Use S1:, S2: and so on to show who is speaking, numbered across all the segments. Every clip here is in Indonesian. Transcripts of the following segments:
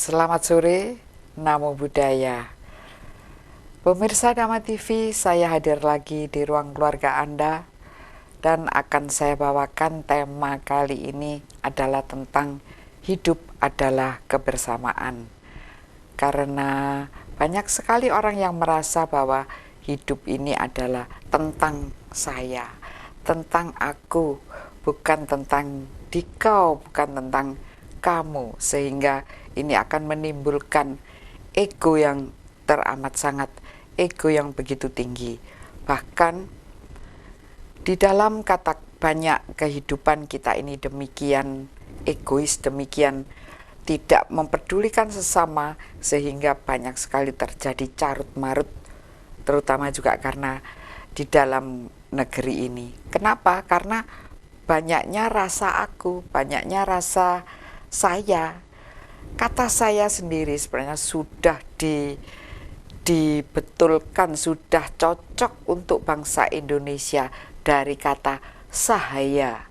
S1: Selamat sore, Namo Buddhaya. Pemirsa Dhamma TV, saya hadir lagi di ruang keluarga Anda dan akan saya bawakan tema kali ini adalah tentang hidup adalah kebersamaan. Karena banyak sekali orang yang merasa bahwa hidup ini adalah tentang saya, tentang aku, bukan tentang dikau, bukan tentang kamu, sehingga ini akan menimbulkan ego yang teramat sangat, ego yang begitu tinggi. Bahkan di dalam kata banyak kehidupan kita ini demikian egois, demikian tidak memperdulikan sesama, sehingga banyak sekali terjadi carut marut, terutama juga karena di dalam negeri ini. Kenapa? Karena banyaknya rasa aku, banyaknya rasa saya. Kata saya sendiri sebenarnya sudah dibetulkan, sudah cocok untuk bangsa Indonesia dari kata sahaya.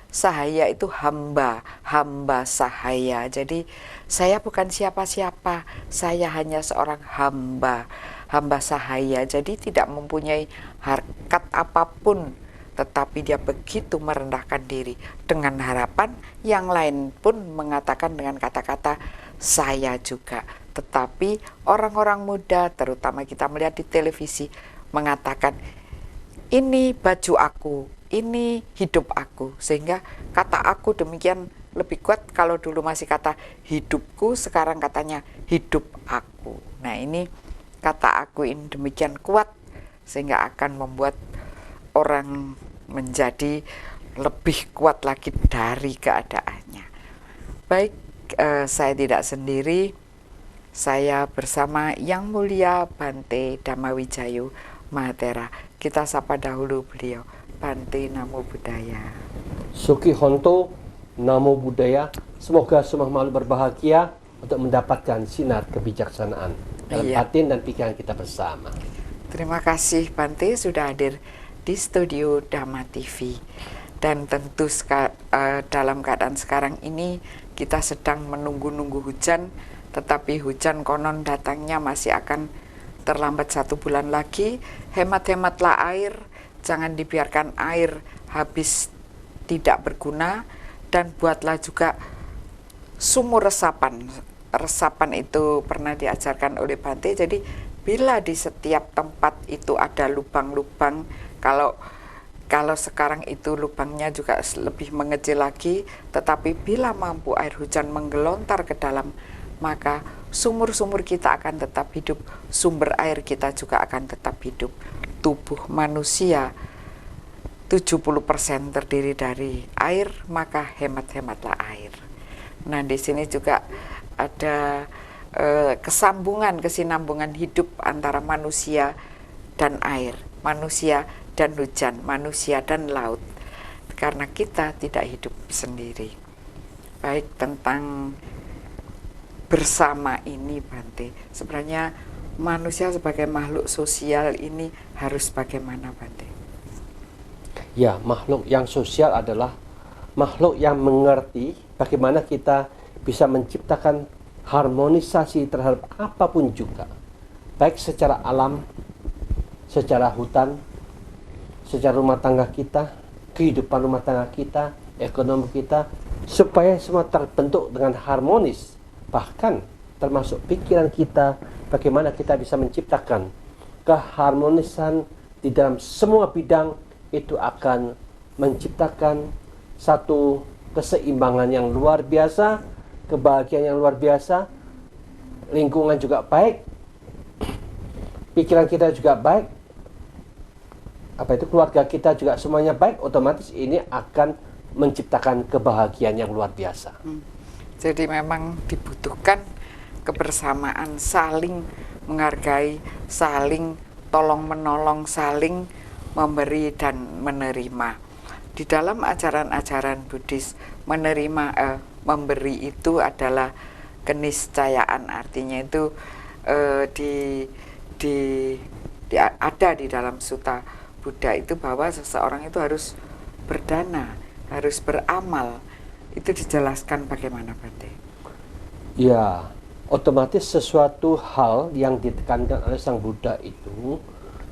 S1: Sahaya itu hamba, hamba sahaya. Jadi saya bukan siapa-siapa, saya hanya seorang hamba, hamba sahaya. Jadi tidak mempunyai harkat apapun, tetapi dia begitu merendahkan diri dengan harapan yang lain pun mengatakan dengan kata-kata saya juga. Tetapi orang-orang muda, terutama kita melihat di televisi, mengatakan ini baju aku, ini hidup aku, sehingga kata aku demikian lebih kuat. Kalau dulu masih kata hidupku, sekarang katanya hidup aku. Nah, ini kata aku ini demikian kuat sehingga akan membuat orang menjadi lebih kuat lagi dari keadaannya. Baik, saya tidak sendiri, saya bersama Yang Mulia Bante Dhammawijayo Mahatera. Kita sapa dahulu beliau. Bante, Namo Buddhaya.
S2: Suki Honto, Namo Buddhaya. Semoga semua makhluk berbahagia untuk mendapatkan sinar kebijaksanaan dalam batin dan pikiran kita bersama.
S1: Terima kasih Bante sudah hadir di studio Dhamma TV. Dan tentu dalam keadaan sekarang ini kita sedang menunggu-nunggu hujan, tetapi hujan konon datangnya masih akan terlambat 1 bulan lagi. Hemat-hematlah air, jangan dibiarkan air habis tidak berguna, dan buatlah juga sumur resapan. Resapan itu pernah diajarkan oleh Bante, jadi bila di setiap tempat itu ada lubang-lubang, kalau sekarang itu lubangnya juga lebih mengecil lagi, tetapi bila mampu air hujan menggelontar ke dalam, maka sumur-sumur kita akan tetap hidup, sumber air kita juga akan tetap hidup. Tubuh manusia 70% terdiri dari air, maka hemat-hematlah air. Nah, di sini juga ada kesinambungan hidup antara manusia dan air, manusia dan hujan, manusia dan laut, karena kita tidak hidup sendiri. Baik, tentang bersama ini Bante, sebenarnya manusia sebagai makhluk sosial ini harus bagaimana Bante?
S2: Ya, makhluk yang sosial adalah makhluk yang mengerti bagaimana kita bisa menciptakan harmonisasi terhadap apapun juga, baik secara alam, secara hutan, secara rumah tangga kita, kehidupan rumah tangga kita, ekonomi kita, supaya semua terbentuk dengan harmonis. Bahkan termasuk pikiran kita, bagaimana kita bisa menciptakan keharmonisan di dalam semua bidang, itu akan menciptakan satu keseimbangan yang luar biasa, kebahagiaan yang luar biasa, lingkungan juga baik, pikiran kita juga baik, keluarga kita juga semuanya baik, otomatis ini akan menciptakan kebahagiaan yang luar biasa.
S1: Jadi memang dibutuhkan kebersamaan, saling menghargai, saling tolong menolong, saling memberi dan menerima. Di dalam ajaran-ajaran Buddhis, memberi itu adalah keniscayaan, artinya itu ada di dalam sutta Buddha itu bahwa seseorang itu harus berdana, harus beramal. Itu dijelaskan bagaimana Bante?
S2: Ya, otomatis sesuatu hal yang ditekankan oleh Sang Buddha itu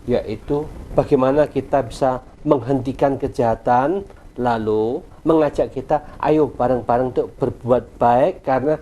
S2: yaitu bagaimana kita bisa menghentikan kejahatan, lalu mengajak kita ayo bareng-bareng untuk berbuat baik, karena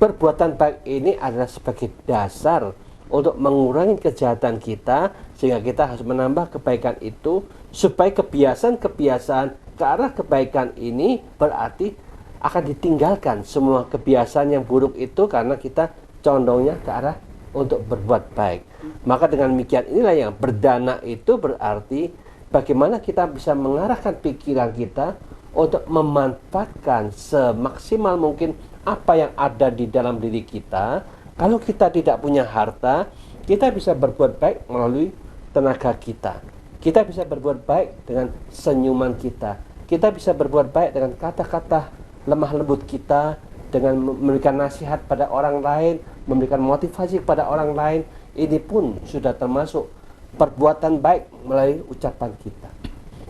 S2: perbuatan baik ini adalah sebagai dasar untuk mengurangi kejahatan kita, sehingga kita harus menambah kebaikan itu supaya kebiasaan-kebiasaan ke arah kebaikan ini berarti akan ditinggalkan semua kebiasaan yang buruk itu, karena kita condongnya ke arah untuk berbuat baik. Maka dengan demikian inilah yang berdana itu berarti bagaimana kita bisa mengarahkan pikiran kita untuk memanfaatkan semaksimal mungkin apa yang ada di dalam diri kita. Kalau kita tidak punya harta, kita bisa berbuat baik melalui tenaga kita. Kita bisa berbuat baik dengan senyuman kita. Kita bisa berbuat baik dengan kata-kata lemah lembut kita, dengan memberikan nasihat pada orang lain, memberikan motivasi kepada orang lain. Ini pun sudah termasuk perbuatan baik melalui ucapan kita.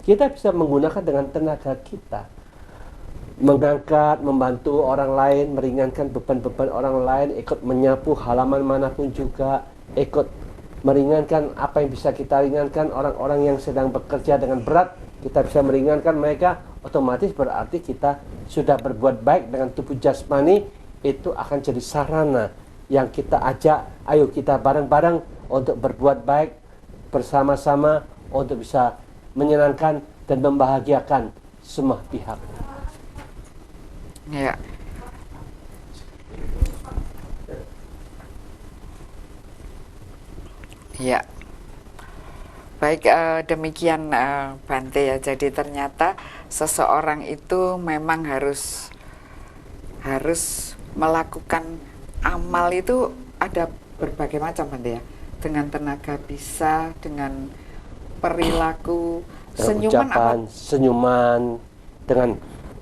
S2: Kita bisa menggunakan dengan tenaga kita, mengangkat, membantu orang lain, meringankan beban-beban orang lain, ikut menyapu halaman manapun juga, ikut meringankan apa yang bisa kita ringankan orang-orang yang sedang bekerja dengan berat, kita bisa meringankan mereka. Otomatis berarti kita sudah berbuat baik dengan tubuh jasmani, itu akan jadi sarana yang kita ajak, ayo kita bareng-bareng untuk berbuat baik bersama-sama untuk bisa menyenangkan dan membahagiakan semua pihak.
S1: Ya. Ya. Baik, demikian Bante ya. Jadi ternyata seseorang itu memang harus melakukan amal itu ada berbagai macam Bante ya. Dengan tenaga bisa, dengan perilaku, senyuman
S2: ucapan,
S1: apa?
S2: senyuman, dengan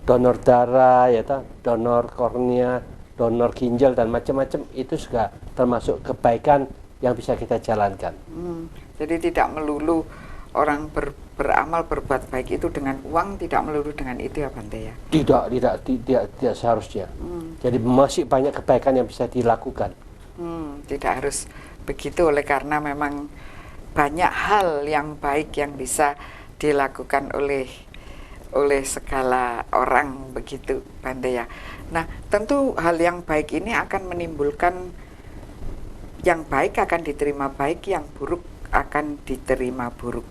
S2: donor darah, ya toh, donor kornea, donor ginjal dan macam-macam, itu juga termasuk kebaikan yang bisa kita jalankan.
S1: Jadi tidak melulu orang beramal berbuat baik itu dengan uang, tidak melulu dengan itu ya Bante ya.
S2: Tidak seharusnya. Jadi masih banyak kebaikan yang bisa dilakukan.
S1: Tidak harus begitu, oleh karena memang banyak hal yang baik yang bisa dilakukan oleh segala orang begitu Bante ya. Nah, tentu hal yang baik ini akan menimbulkan, yang baik akan diterima baik, yang buruk akan diterima buruk.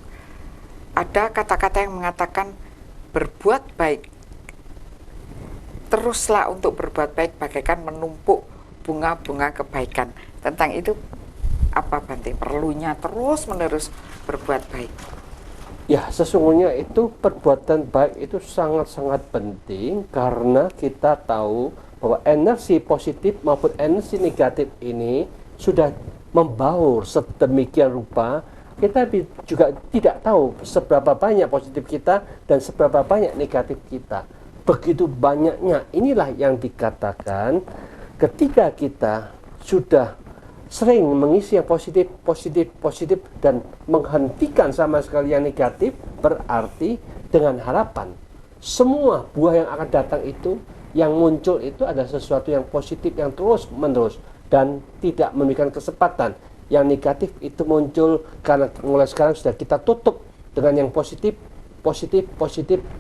S1: Ada kata-kata yang mengatakan berbuat baik, teruslah untuk berbuat baik bagaikan menumpuk bunga-bunga kebaikan. Tentang itu apa Bante? Perlunya terus-menerus berbuat baik.
S2: Ya, sesungguhnya itu perbuatan baik itu sangat-sangat penting, karena kita tahu bahwa energi positif maupun energi negatif ini sudah membaur sedemikian rupa, kita juga tidak tahu seberapa banyak positif kita dan seberapa banyak negatif kita. Begitu banyaknya. Inilah yang dikatakan ketika kita sudah sering mengisi yang positif dan menghentikan sama sekali yang negatif, berarti dengan harapan semua buah yang akan datang itu, yang muncul itu adalah sesuatu yang positif yang terus menerus dan tidak memberikan kesempatan yang negatif itu muncul, karena mulai sekarang sudah kita tutup dengan yang positif,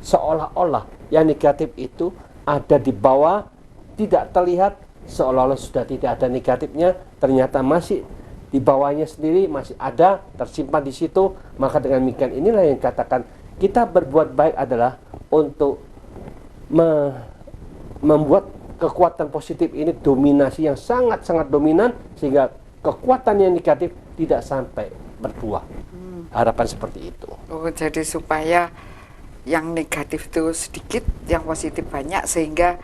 S2: seolah-olah yang negatif itu ada di bawah, tidak terlihat, seolah-olah sudah tidak ada negatifnya, ternyata masih di bawahnya sendiri masih ada, tersimpan di situ. Maka dengan demikian inilah yang katakan kita berbuat baik adalah untuk membuat kekuatan positif ini dominasi yang sangat-sangat dominan, sehingga kekuatan yang negatif tidak sampai berbuah. Harapan seperti itu.
S1: Oh, jadi supaya yang negatif itu sedikit, yang positif banyak, sehingga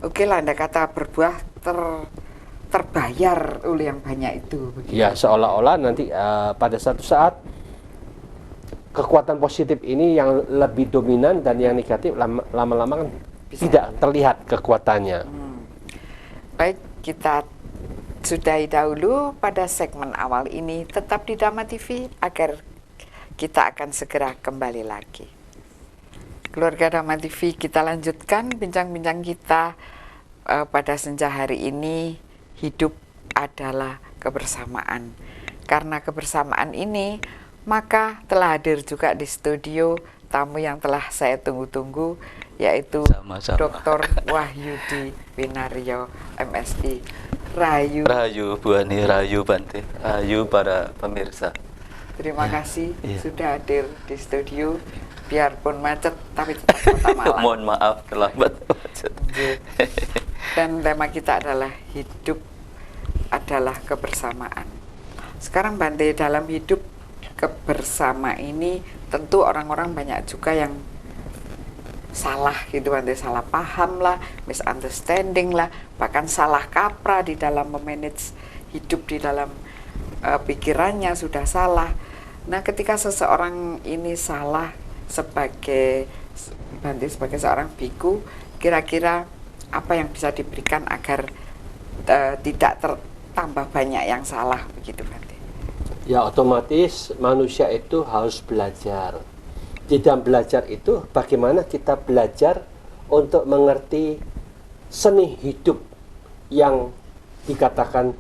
S1: oke lah Anda kata berbuah terbayar oleh yang banyak itu. Begitu.
S2: Ya, seolah-olah nanti pada satu saat kekuatan positif ini yang lebih dominan dan yang negatif lama-lama kan tidak terlihat kekuatannya.
S1: Baik, kita sudahi dahulu pada segmen awal ini. Tetap di Dhamma TV agar kita akan segera kembali lagi. Keluarga Dhamma TV, kita lanjutkan bincang-bincang kita pada senja hari ini hidup adalah kebersamaan. Karena kebersamaan ini, maka telah hadir juga di studio tamu yang telah saya tunggu-tunggu, yaitu
S3: Sama-sama.
S1: Dr. Wahyudi Winario, MSI. Rahayu.
S3: Rahayu Bu Ani, rahayu Bante, rahayu para pemirsa.
S1: Terima kasih
S3: Iya.
S1: sudah hadir di studio. Biarpun macet, tapi tetap kota Malang.
S3: Mohon maaf terlambat.
S1: Dan tema kita adalah hidup adalah kebersamaan. Sekarang Bante, dalam hidup kebersama ini tentu orang-orang banyak juga yang salah gitu Bante, salah paham lah, misunderstanding lah, bahkan salah kaprah di dalam memanage hidup, di dalam pikirannya sudah salah. Nah, ketika seseorang ini salah sebagai Bante, sebagai seorang biku, kira-kira apa yang bisa diberikan agar tidak tambah banyak yang salah begitu Bante?
S2: Ya, otomatis manusia itu harus belajar. Di dalam belajar itu bagaimana kita belajar untuk mengerti seni hidup yang dikatakan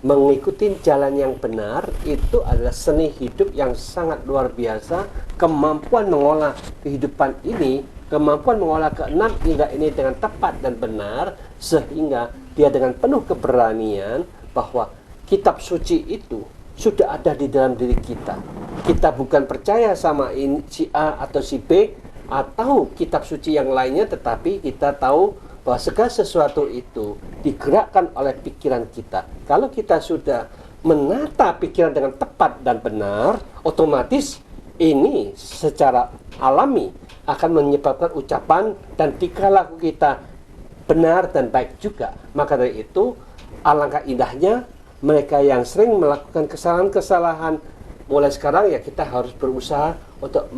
S2: mengikuti jalan yang benar. Itu adalah seni hidup yang sangat luar biasa. Kemampuan mengolah kehidupan ini, kemampuan mengolah keenam indera ini dengan tepat dan benar, sehingga dia dengan penuh keberanian bahwa kitab suci itu sudah ada di dalam diri kita. Kita bukan percaya sama si A atau si B atau kitab suci yang lainnya, tetapi kita tahu bahwa segala sesuatu itu digerakkan oleh pikiran kita. Kalau kita sudah menata pikiran dengan tepat dan benar, otomatis ini secara alami akan menyebabkan ucapan dan tingkah laku kita benar dan baik juga. Maka dari itu, alangkah indahnya mereka yang sering melakukan kesalahan-kesalahan, mulai sekarang ya kita harus berusaha untuk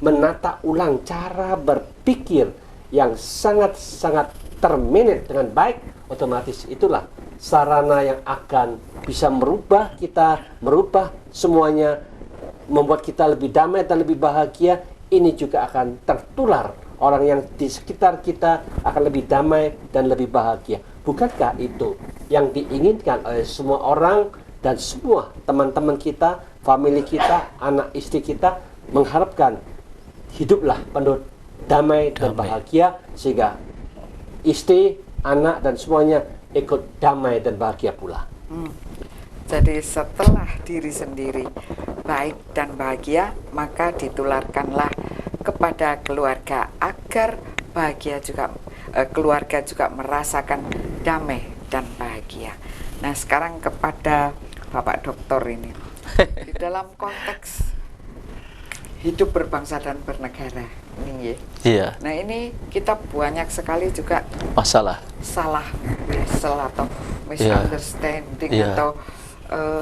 S2: menata ulang cara berpikir yang sangat-sangat termanage dengan baik. Otomatis itulah sarana yang akan bisa merubah kita, merubah semuanya, membuat kita lebih damai dan lebih bahagia. Ini juga akan tertular, orang yang di sekitar kita akan lebih damai dan lebih bahagia. Bukankah itu yang diinginkan oleh semua orang dan semua teman-teman kita, famili kita, anak istri kita, mengharapkan hiduplah penuh damai dan bahagia, sehingga istri, anak dan semuanya ikut damai dan bahagia pula.
S1: Jadi setelah diri sendiri baik dan bahagia, maka ditularkanlah kepada keluarga agar bahagia juga, keluarga juga merasakan damai dan bahagia. Nah, sekarang kepada Bapak Dokter ini, di dalam konteks hidup berbangsa dan bernegara ini ya.
S3: Iya,
S1: Nah, ini kita banyak sekali juga
S3: masalah.
S1: salah wesel atau misunderstanding
S3: Iya.
S1: atau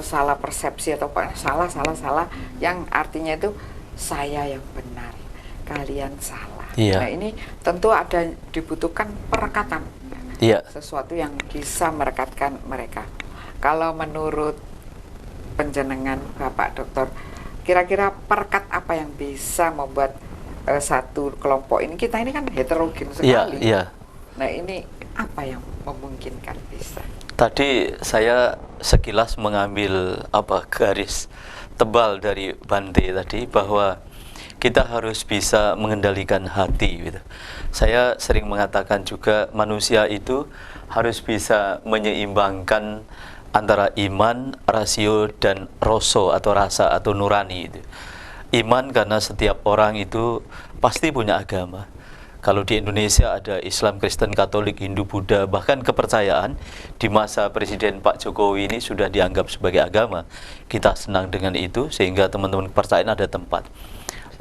S1: salah persepsi atau salah yang artinya itu saya yang benar, kalian salah.
S3: Iya.
S1: Nah, ini tentu ada dibutuhkan perekatan,
S3: Iya,
S1: sesuatu yang bisa merekatkan mereka. Kalau menurut penjenengan Bapak Dokter, kira-kira perekat apa yang bisa membuat satu kelompok ini, kita ini kan heterogen
S3: iya,
S1: sekali.
S3: iya.
S1: Nah, ini apa yang memungkinkan bisa?
S3: Tadi saya sekilas mengambil garis tebal dari Bante tadi, bahwa kita harus bisa mengendalikan hati gitu. Saya sering mengatakan juga manusia itu harus bisa menyeimbangkan antara iman, rasio, dan roso atau rasa atau nurani itu. Iman karena setiap orang itu pasti punya agama. Kalau di Indonesia ada Islam, Kristen, Katolik, Hindu, Buddha, bahkan kepercayaan di masa Presiden Pak Jokowi ini sudah dianggap sebagai agama. Kita senang dengan itu sehingga teman-teman kepercayaan ada tempat.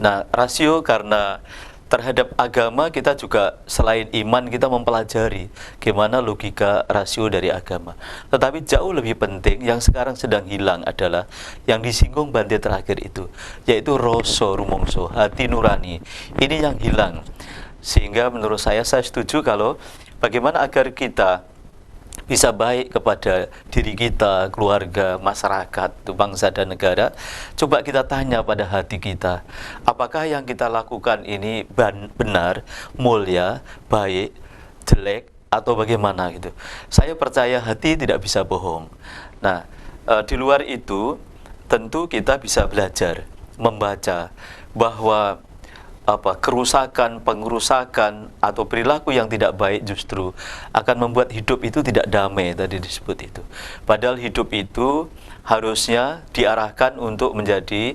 S3: Nah, rasio karena terhadap agama kita juga selain iman kita mempelajari gimana logika rasio dari agama. Tetapi jauh lebih penting yang sekarang sedang hilang adalah yang disinggung Bante terakhir itu, yaitu roso rumongso, hati nurani. Ini yang hilang. Sehingga menurut saya setuju kalau bagaimana agar kita bisa baik kepada diri kita, keluarga, masyarakat, bangsa dan negara. Coba kita tanya pada hati kita, apakah yang kita lakukan ini benar, mulia, baik, jelek, atau bagaimana gitu. Saya percaya hati tidak bisa bohong. Nah, di luar itu tentu kita bisa belajar membaca bahwa kerusakan, pengerusakan atau perilaku yang tidak baik justru akan membuat hidup itu tidak damai, tadi disebut itu. Padahal hidup itu harusnya diarahkan untuk menjadi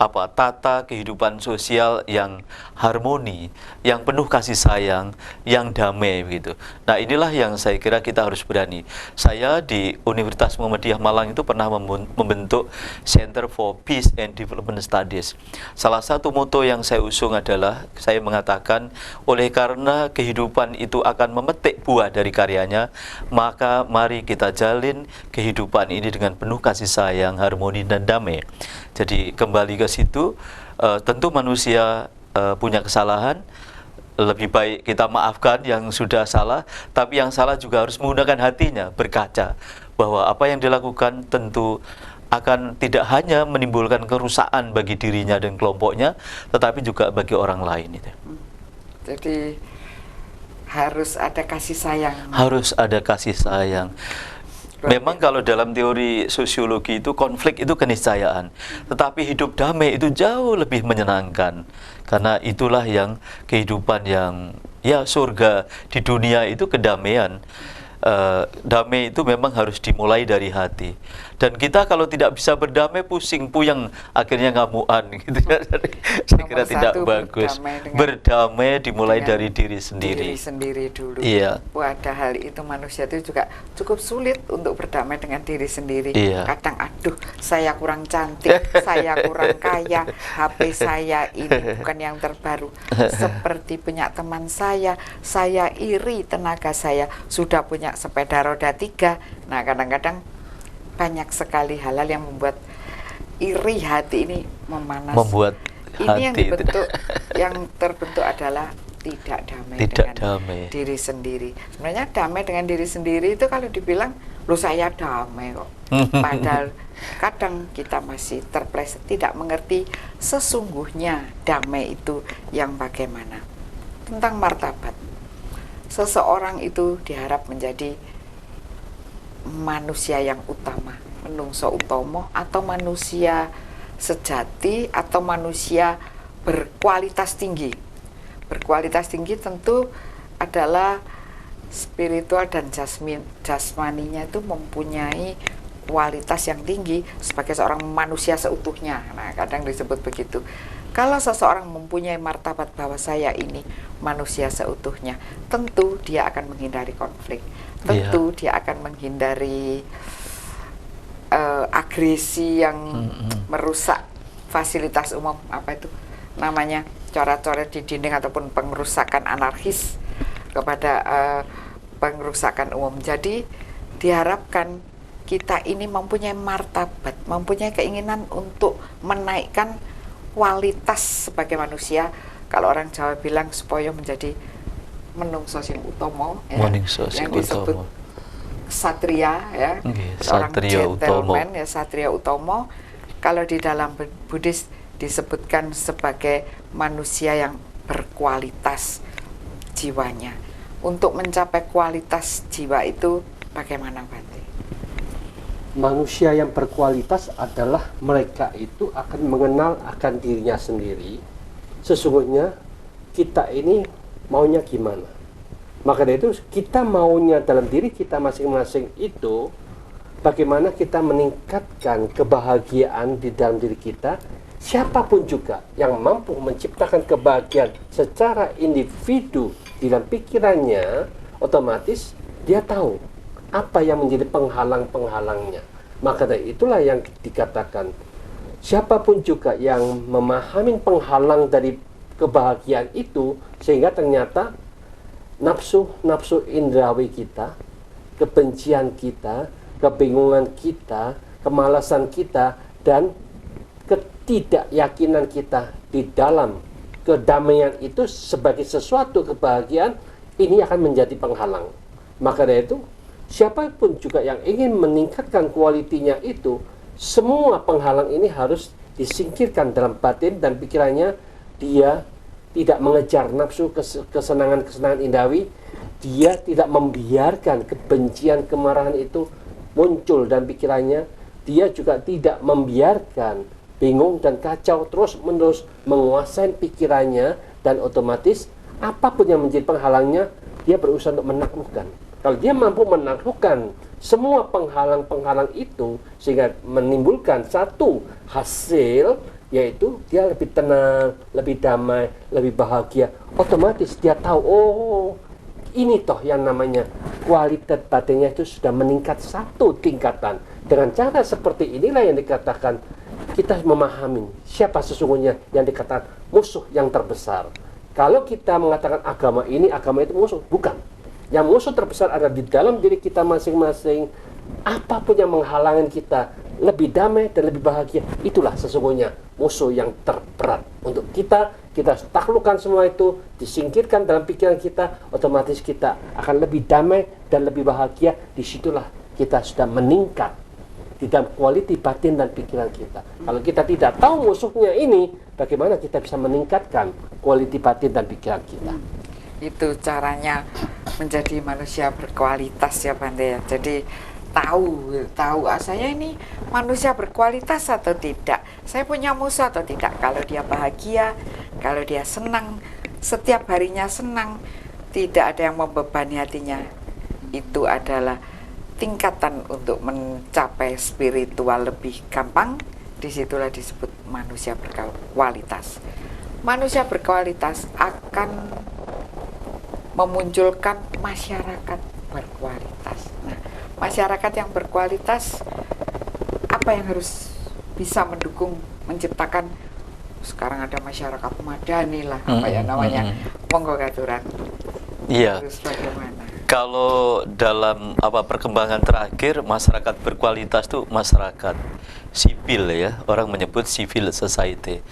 S3: tata kehidupan sosial yang harmoni, yang penuh kasih sayang, yang damai begitu. Nah, inilah yang saya kira kita harus berani. Saya di Universitas Muhammadiyah Malang itu pernah membentuk Center for Peace and Development Studies. Salah satu moto yang saya usung adalah saya mengatakan, oleh karena kehidupan itu akan memetik buah dari karyanya, maka mari kita jalin kehidupan ini dengan penuh kasih sayang, harmoni dan damai. Jadi kembali ke situ, tentu manusia punya kesalahan, lebih baik kita maafkan yang sudah salah, tapi yang salah juga harus menggunakan hatinya, berkaca bahwa apa yang dilakukan tentu akan tidak hanya menimbulkan kerusakan bagi dirinya dan kelompoknya, tetapi juga bagi orang lain itu.
S1: Jadi harus ada kasih sayang.
S3: Harus ada kasih sayang. Memang kalau dalam teori sosiologi itu konflik itu keniscayaan, tetapi hidup damai itu jauh lebih menyenangkan, karena itulah yang kehidupan yang surga di dunia itu kedamaian. Damai itu memang harus dimulai dari hati, dan kita kalau tidak bisa berdamai pusing puyeng akhirnya ngamuan gitu ya. Saya kira tidak bagus. Berdamai dimulai dari diri sendiri.
S1: Diri sendiri dulu.
S3: Iya.
S1: Padahal itu manusia itu juga cukup sulit untuk berdamai dengan diri sendiri.
S3: Iya.
S1: Kadang saya kurang cantik, saya kurang kaya, HP saya ini bukan yang terbaru. Seperti punya teman saya iri tenaga saya sudah punya sepeda roda 3. Nah, kadang-kadang banyak sekali hal-hal yang membuat iri hati ini memanas.
S3: Membuat
S1: ini
S3: hati
S1: yang terbentuk adalah tidak damai dengan diri sendiri. Sebenarnya damai dengan diri sendiri itu kalau dibilang, loh saya damai kok. Padahal kadang kita masih terpleset, tidak mengerti sesungguhnya damai itu yang bagaimana. Tentang martabat. Seseorang itu diharap menjadi manusia yang utama, menungso utomo, atau manusia sejati, atau manusia berkualitas tinggi. Berkualitas tinggi tentu adalah spiritual dan jasmaninya itu mempunyai kualitas yang tinggi sebagai seorang manusia seutuhnya. Nah, kadang disebut begitu. Kalau seseorang mempunyai martabat bahwa saya ini manusia seutuhnya, tentu dia akan menghindari konflik, tentu dia akan menghindari agresi yang merusak fasilitas umum, apa itu namanya, coret-coret di dinding ataupun pengerusakan anarkis kepada pengerusakan umum. Jadi diharapkan kita ini mempunyai martabat, mempunyai keinginan untuk menaikkan kualitas sebagai manusia. Kalau orang Jawa bilang supaya menjadi menungso sing utomo, ya, yang disebut satria, ya, seorang gentleman, ya, satria utomo. Kalau di dalam Buddhis disebutkan sebagai manusia yang berkualitas jiwanya. Untuk mencapai kualitas jiwa itu bagaimana, Bante?
S2: Manusia yang berkualitas adalah mereka itu akan mengenal akan dirinya sendiri. Sesungguhnya kita ini maunya gimana. Maka dari itu kita maunya dalam diri kita masing-masing itu bagaimana kita meningkatkan kebahagiaan di dalam diri kita. Siapapun juga yang mampu menciptakan kebahagiaan secara individu di dalam pikirannya, otomatis dia tahu apa yang menjadi penghalang-penghalangnya. Maka dari itulah yang dikatakan, siapapun juga yang memahami penghalang dari kebahagiaan itu, sehingga ternyata nafsu indrawi kita, kebencian kita, kebingungan kita, kemalasan kita, dan ketidakyakinan kita di dalam kedamaian itu sebagai sesuatu kebahagiaan, ini akan menjadi penghalang. Maka dari itu, siapapun juga yang ingin meningkatkan kualitinya itu, semua penghalang ini harus disingkirkan dalam batin dan pikirannya. Dia tidak mengejar nafsu kesenangan-kesenangan indawi, dia tidak membiarkan kebencian, kemarahan itu muncul dalam pikirannya. Dia juga tidak membiarkan bingung dan kacau terus-menerus menguasai pikirannya, dan otomatis apapun yang menjadi penghalangnya, dia berusaha untuk menaklukkan. Kalau dia mampu menaklukkan semua penghalang-penghalang itu sehingga menimbulkan satu hasil, yaitu dia lebih tenang, lebih damai, lebih bahagia, otomatis dia tahu, oh ini toh yang namanya kualitas batinnya itu sudah meningkat satu tingkatan. Dengan cara seperti inilah yang dikatakan kita memahami siapa sesungguhnya yang dikatakan musuh yang terbesar. Kalau kita mengatakan agama itu musuh, bukan. Yang musuh terbesar ada di dalam diri kita masing-masing. Apapun yang menghalangi kita lebih damai dan lebih bahagia, itulah sesungguhnya musuh yang terberat untuk kita. Kita taklukkan semua itu, disingkirkan dalam pikiran kita, otomatis kita akan lebih damai dan lebih bahagia. Disitulah kita sudah meningkat di dalam kualitas batin dan pikiran kita. Kalau kita tidak tahu musuhnya ini, bagaimana kita bisa meningkatkan kualitas batin dan pikiran kita?
S1: Itu caranya menjadi manusia berkualitas ya Bante ya. Jadi tahu saya ini manusia berkualitas atau tidak, saya punya musuh atau tidak. Kalau dia bahagia, kalau dia senang, setiap harinya senang, tidak ada yang membebani hatinya, itu adalah tingkatan untuk mencapai spiritual lebih gampang. Disitulah disebut manusia berkualitas. Manusia berkualitas akan memunculkan masyarakat berkualitas. Nah, masyarakat yang berkualitas, apa yang harus bisa mendukung, menciptakan? Sekarang ada masyarakat madani lah, apa ya namanya, monggo katuran.
S3: Iya.
S1: Terus bagaimana?
S3: Kalau dalam perkembangan terakhir, masyarakat berkualitas itu masyarakat sipil ya, orang menyebut civil society.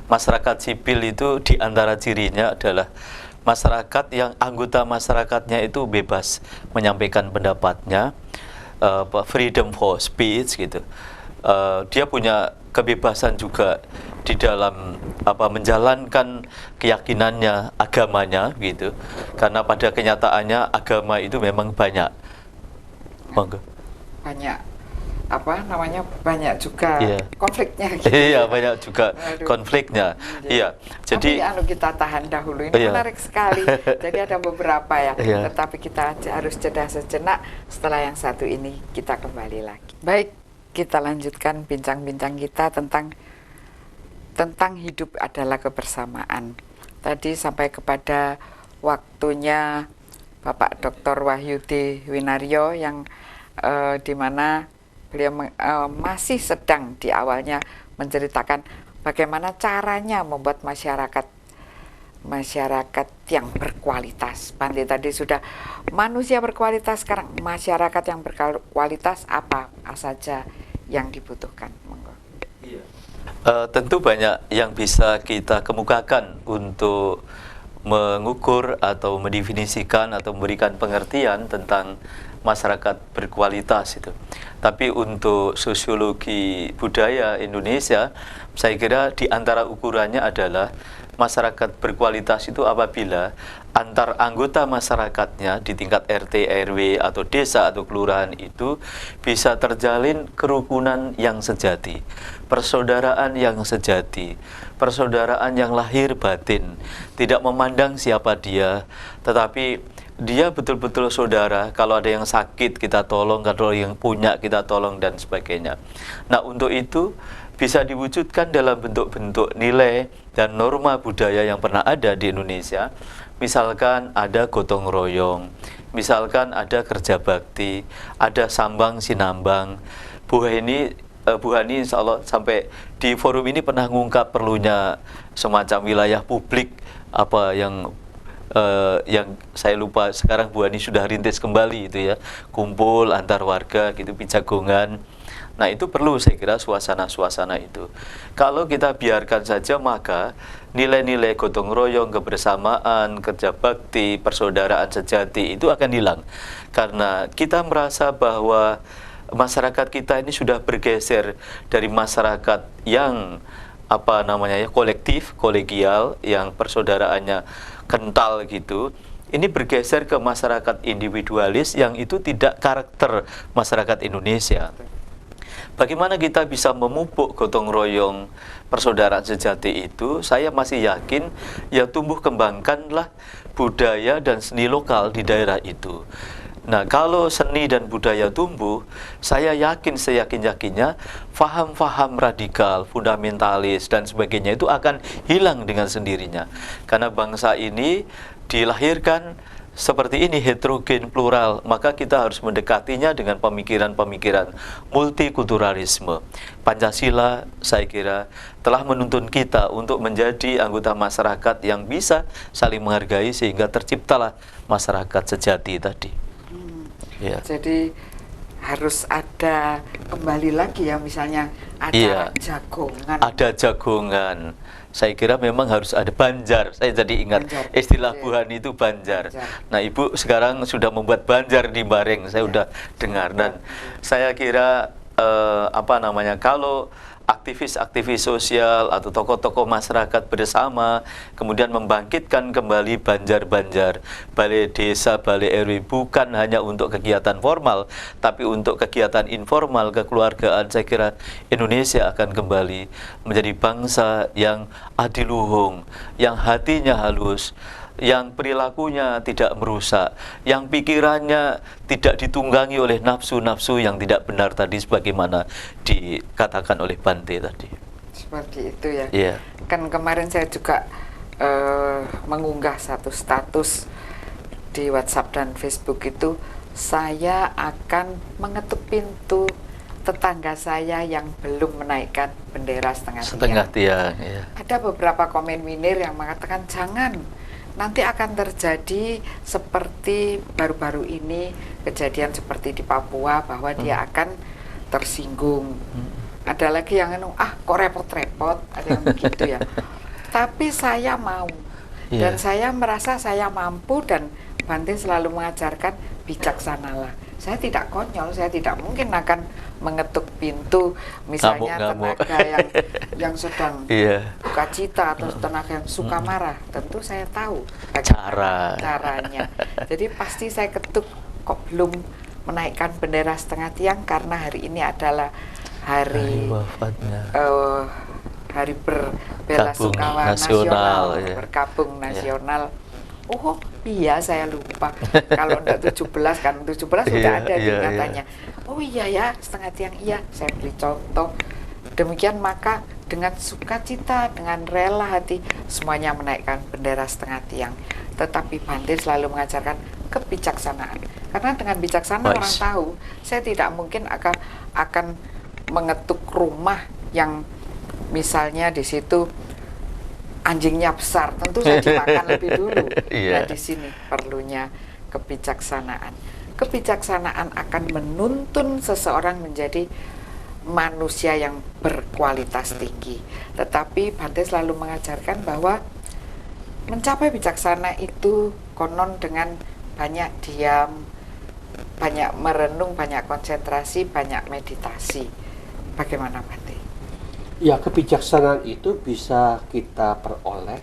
S3: Masyarakat sipil itu diantara cirinya adalah masyarakat yang anggota masyarakatnya itu bebas menyampaikan pendapatnya, freedom for speech gitu. Dia punya kebebasan juga di dalam menjalankan keyakinannya, agamanya gitu. Karena pada kenyataannya agama itu memang banyak. Monggo.
S1: Banyak banyak juga konfliknya gitu.
S3: Iya, banyak juga konfliknya. Iya. Jadi
S1: kita tahan dahulu, ini menarik sekali. Jadi ada beberapa ya, tetapi kita harus jeda sejenak. Setelah yang satu ini kita kembali lagi. Baik, kita lanjutkan bincang-bincang kita tentang hidup adalah kebersamaan. Tadi sampai kepada waktunya Bapak Dr. Wahyudi Winaryo yang di mana beliau masih sedang di awalnya menceritakan bagaimana caranya membuat masyarakat yang berkualitas. Bante tadi sudah manusia berkualitas, sekarang masyarakat yang berkualitas apa saja yang dibutuhkan.
S3: Tentu banyak yang bisa kita kemukakan untuk mengukur atau mendefinisikan atau memberikan pengertian tentang masyarakat berkualitas itu. Tapi untuk sosiologi budaya Indonesia, saya kira di antara ukurannya adalah masyarakat berkualitas itu apabila antar anggota masyarakatnya di tingkat RT, RW atau desa atau kelurahan itu bisa terjalin kerukunan yang sejati, persaudaraan yang sejati, persaudaraan yang lahir batin, tidak memandang siapa dia, tetapi dia betul-betul saudara. Kalau ada yang sakit kita tolong, kalau yang punya kita tolong, dan sebagainya. Nah, untuk itu bisa diwujudkan dalam bentuk-bentuk nilai dan norma budaya yang pernah ada di Indonesia. Misalkan ada gotong royong, misalkan ada kerja bakti, ada sambang sinambang. Bu Hani insya Allah sampai di forum ini pernah ngungkap perlunya semacam wilayah publik yang saya lupa sekarang. Bu Hani sudah rintis kembali itu ya, kumpul antar warga gitu, pijagongan. Nah, itu perlu saya kira suasana-suasana itu. Kalau kita biarkan saja, maka nilai-nilai gotong royong, kebersamaan, kerja bakti, persaudaraan sejati itu akan hilang. Karena kita merasa bahwa masyarakat kita ini sudah bergeser dari masyarakat yang kolektif, kolegial, yang persaudaraannya kental gitu. ini bergeser ke masyarakat individualis yang itu tidak karakter masyarakat Indonesia. Bagaimana kita bisa memupuk gotong royong persaudaraan sejati itu? Saya masih yakin ya tumbuh kembangkanlah budaya dan seni lokal di daerah itu. Nah, kalau seni dan budaya tumbuh, saya yakin seyakin-yakinnya faham-faham radikal, fundamentalis dan sebagainya itu akan hilang dengan sendirinya. Karena bangsa ini dilahirkan seperti ini, heterogen, plural, maka kita harus mendekatinya dengan pemikiran-pemikiran multikulturalisme. Pancasila, saya kira, telah menuntun kita untuk menjadi anggota masyarakat yang bisa saling menghargai sehingga terciptalah masyarakat sejati tadi. Ya.
S1: Jadi harus ada, kembali lagi ya, misalnya ada
S3: Iya.
S1: jagongan.
S3: Ada jagongan. Saya kira memang harus ada banjar. Saya jadi ingat
S1: Banjar.
S3: istilah
S1: Oke.
S3: Buhan itu banjar.
S1: Banjar.
S3: Nah, Ibu sekarang sudah membuat banjar di Bareng. Saya udah dengar dan saya kira kalau aktivis-aktivis sosial atau tokoh-tokoh masyarakat bersama kemudian membangkitkan kembali banjar-banjar, balai desa, balai RW, bukan hanya untuk kegiatan formal tapi untuk kegiatan informal kekeluargaan, saya kira Indonesia akan kembali menjadi bangsa yang adiluhung, yang hatinya halus, yang perilakunya tidak merusak, yang pikirannya tidak ditunggangi oleh nafsu-nafsu yang tidak benar tadi sebagaimana dikatakan oleh Bante tadi.
S1: Seperti itu ya.
S3: Iya.
S1: Kan kemarin saya juga mengunggah satu status di WhatsApp dan Facebook itu, saya akan mengetuk pintu tetangga saya yang belum menaikkan bendera setengah
S3: Tiang. Ya.
S1: Ada beberapa komen winir yang mengatakan jangan, nanti akan terjadi seperti baru-baru ini kejadian seperti di Papua bahwa dia akan tersinggung. Ada lagi yang kok repot-repot, ada yang begitu ya. Tapi saya mau, dan saya merasa saya mampu, dan Bante selalu mengajarkan bijaksanalah. Saya tidak konyol, saya tidak mungkin akan mengetuk pintu misalnya
S3: Ngamuk-ngamuk.
S1: tenaga yang sedang
S3: Iya.
S1: duka cita atau tenaga yang suka marah. Tentu saya tahu caranya. Jadi pasti saya ketuk, kok belum menaikkan bendera setengah tiang, karena hari ini adalah hari
S3: wafatnya.
S1: Hari berbela
S3: Gabung
S1: sungkawa
S3: nasional,
S1: nasional,
S3: ya.
S1: bergabung nasional. Oh iya, saya lupa. Kalau enggak 17, kan 17 sudah ada ingatannya. Oh iya ya, setengah tiang, iya. Saya beri contoh. Demikian maka dengan sukacita, dengan rela hati, semuanya menaikkan bendera setengah tiang. Tetapi Bante selalu mengajarkan kebijaksanaan. Karena dengan bijaksana orang tahu, saya tidak mungkin akan mengetuk rumah yang misalnya di situ anjingnya besar, tentu saya dimakan lebih dulu. Nah, di sini perlunya kebijaksanaan. Kebijaksanaan akan menuntun seseorang menjadi manusia yang berkualitas tinggi. Tetapi Bante selalu mengajarkan bahwa mencapai bijaksana itu konon dengan banyak diam, banyak merenung, banyak konsentrasi, banyak meditasi. Bagaimana Bante?
S2: Ya, kebijaksanaan itu bisa kita peroleh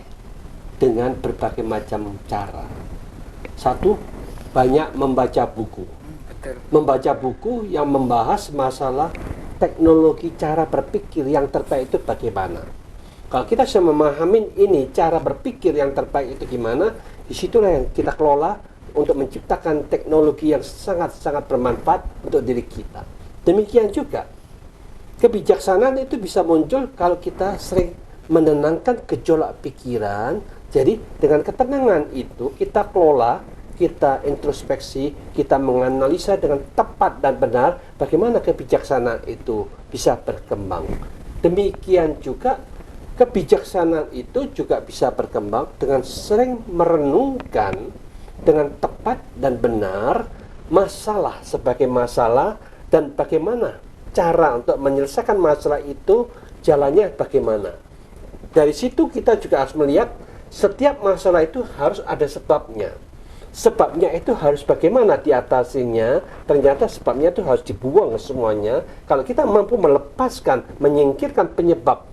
S2: dengan berbagai macam cara. Satu, banyak membaca buku.
S1: Betul.
S2: Membaca buku yang membahas masalah teknologi cara berpikir yang terbaik itu bagaimana. Kalau kita sudah memahami ini, cara berpikir yang terbaik itu gimana, disitulah yang kita kelola untuk menciptakan teknologi yang sangat-sangat bermanfaat untuk diri kita. Demikian juga kebijaksanaan itu bisa muncul kalau kita sering menenangkan gejolak pikiran. Jadi dengan ketenangan itu kita kelola, kita introspeksi, kita menganalisa dengan tepat dan benar bagaimana kebijaksanaan itu bisa berkembang. Demikian juga kebijaksanaan itu juga bisa berkembang dengan sering merenungkan dengan tepat dan benar masalah sebagai masalah dan bagaimana cara untuk menyelesaikan masalah itu jalannya bagaimana. Dari situ kita juga harus melihat setiap masalah itu harus ada sebabnya. Sebabnya itu harus bagaimana diatasinya. Ternyata sebabnya itu harus dibuang semuanya. Kalau kita mampu melepaskan, menyingkirkan penyebab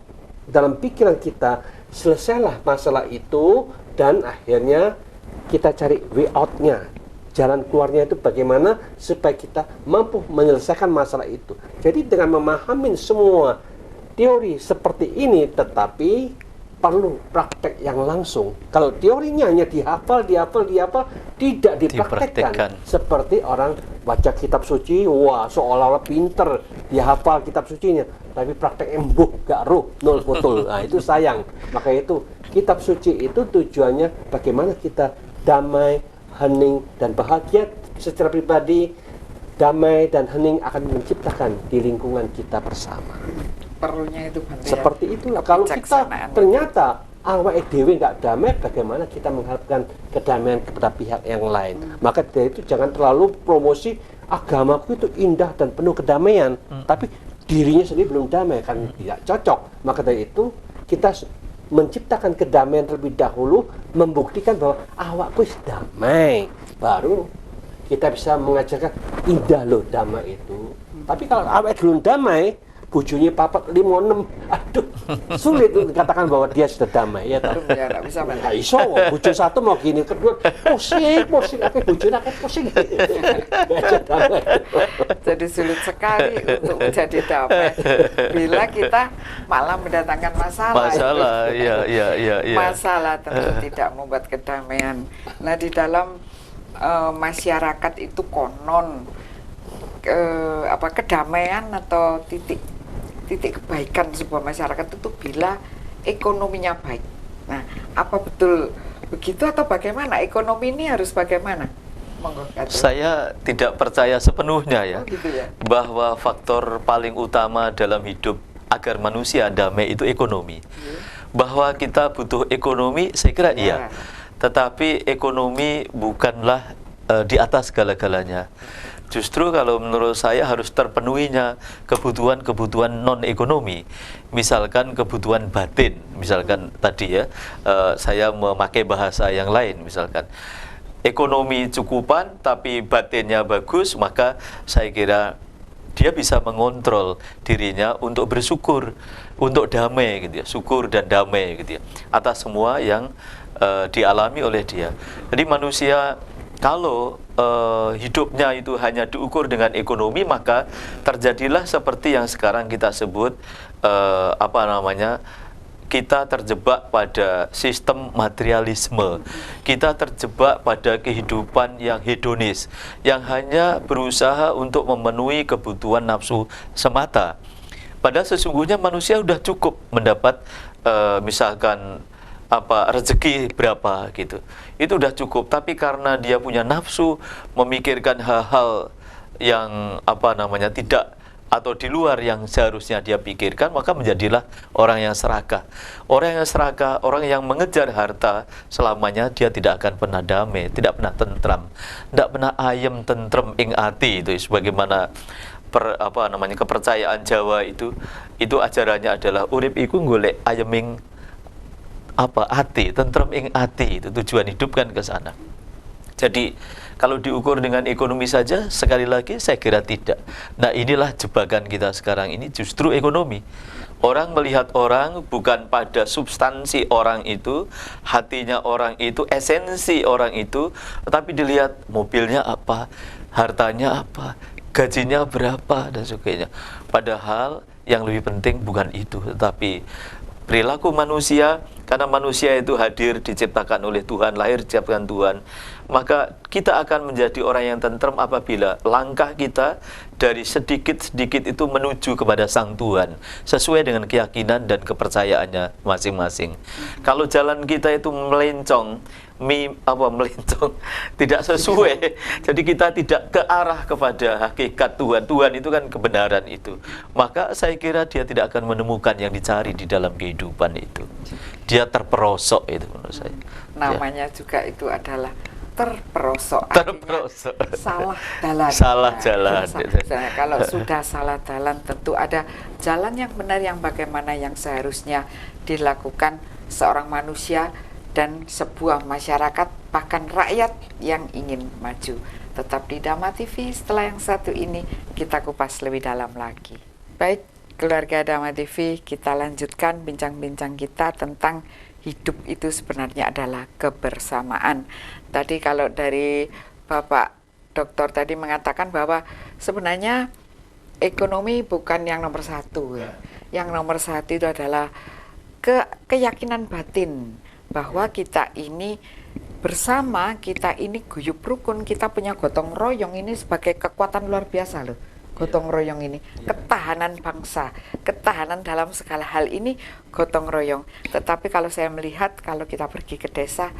S2: dalam pikiran kita, selesailah masalah itu dan akhirnya kita cari way out-nya. Jalan keluarnya itu bagaimana supaya kita mampu menyelesaikan masalah itu. Jadi dengan memahami semua teori seperti ini, tetapi perlu praktek yang langsung. Kalau teorinya hanya dihafal, tidak dipraktekkan. Seperti orang baca kitab suci, wah seolah-olah pinter, dihafal kitab sucinya, tapi praktek embuk, gak roh, nol betul. Nah itu sayang. Maka itu kitab suci itu tujuannya bagaimana kita damai, hening, dan bahagia secara pribadi. Damai dan hening akan menciptakan di lingkungan kita bersama.
S1: Perlunya itu Bante,
S2: seperti itulah. Kalau kita ternyata awake dhewe nggak damai, bagaimana kita mengharapkan kedamaian kepada pihak yang lain? Maka dari itu jangan terlalu promosi agamaku itu indah dan penuh kedamaian, tapi dirinya sendiri belum damai, kan tidak cocok. Maka dari itu kita menciptakan kedamaian terlebih dahulu, membuktikan bahwa awakku damai, baru kita bisa mengajarkan indah loh damai itu. Tapi kalau awake belum damai, bujurnya papat 5-6, aduh sulit untuk dikatakan bahwa dia sudah damai, ya tak?
S1: Ya nggak bisa Bante.
S2: Nggak iso, bujur satu mau gini, kedua pusing, akhirnya bujurnya akan pusing. Damai.
S1: Jadi sulit sekali untuk menjadi damai bila kita malah mendatangkan masalah.
S3: Iya.
S1: Masalah tentu tidak membuat kedamaian. Nah di dalam masyarakat itu konon kedamaian atau titik kebaikan sebuah masyarakat itu bila ekonominya baik. Nah, apa betul begitu atau bagaimana? Ekonomi ini harus bagaimana? Monggo,
S3: saya tidak percaya sepenuhnya ya,
S1: gitu ya,
S3: bahwa faktor paling utama dalam hidup agar manusia damai itu ekonomi. Bahwa kita butuh ekonomi, saya kira iya. Tetapi ekonomi bukanlah di atas segala-galanya. Justru kalau menurut saya harus terpenuhinya kebutuhan-kebutuhan non-ekonomi. Misalkan kebutuhan batin, misalkan tadi ya, saya memakai bahasa yang lain, misalkan ekonomi cukupan tapi batinnya bagus, maka saya kira dia bisa mengontrol dirinya untuk bersyukur, untuk damai gitu ya, syukur dan damai gitu ya, atas semua yang dialami oleh dia. Jadi manusia kalau hidupnya itu hanya diukur dengan ekonomi, maka terjadilah seperti yang sekarang kita sebut kita terjebak pada sistem materialisme. Kita terjebak pada kehidupan yang hedonis, yang hanya berusaha untuk memenuhi kebutuhan nafsu semata. Padahal sesungguhnya manusia sudah cukup mendapat misalkan rezeki berapa gitu, itu udah cukup. Tapi karena dia punya nafsu memikirkan hal-hal yang tidak atau di luar yang seharusnya dia pikirkan, maka menjadilah orang yang serakah. Orang yang serakah, orang yang mengejar harta, selamanya dia tidak akan pernah damai, tidak pernah tentram, tidak pernah ayem tentrem ing ati. Itu sebagaimana kepercayaan Jawa itu ajarannya adalah urip iku golek ayeming ati, tentrem ing ati. Itu tujuan hidup kan ke sana. Jadi kalau diukur dengan ekonomi saja, sekali lagi saya kira tidak. Nah inilah jebakan kita sekarang ini, justru ekonomi. Orang melihat orang bukan pada substansi orang itu, hatinya orang itu, esensi orang itu, tetapi dilihat mobilnya apa, hartanya apa, gajinya berapa, dan sebagainya. Padahal yang lebih penting bukan itu, tetapi perilaku manusia. Karena manusia itu hadir diciptakan oleh Tuhan, lahir diciptakan Tuhan, maka kita akan menjadi orang yang tentrem apabila langkah kita dari sedikit-sedikit itu menuju kepada Sang Tuhan sesuai dengan keyakinan dan kepercayaannya masing-masing. Kalau jalan kita itu melencong tidak sesuai, jadi kita tidak ke arah kepada hakikat Tuhan. Tuhan itu kan kebenaran itu, maka saya kira dia tidak akan menemukan yang dicari di dalam kehidupan itu. Dia terperosok, itu menurut saya.
S1: Namanya juga itu adalah terperosok. Salah jalan.
S3: Salah jalan.
S1: Kalau sudah salah jalan, tentu ada jalan yang benar yang bagaimana yang seharusnya dilakukan seorang manusia dan sebuah masyarakat, bahkan rakyat yang ingin maju. Tetap di Dhamma TV, setelah yang satu ini kita kupas lebih dalam lagi. Baik, keluarga Dhamma TV, kita lanjutkan bincang-bincang kita tentang hidup itu sebenarnya adalah kebersamaan. Tadi kalau dari Bapak Dokter tadi mengatakan bahwa sebenarnya ekonomi bukan yang nomor satu ya. Yang nomor satu itu adalah keyakinan batin bahwa kita ini bersama, kita ini guyup rukun, kita punya gotong royong, ini sebagai kekuatan luar biasa loh. Gotong royong ini, ketahanan bangsa, ketahanan dalam segala hal ini gotong royong. Tetapi kalau saya melihat, kalau kita pergi ke desa,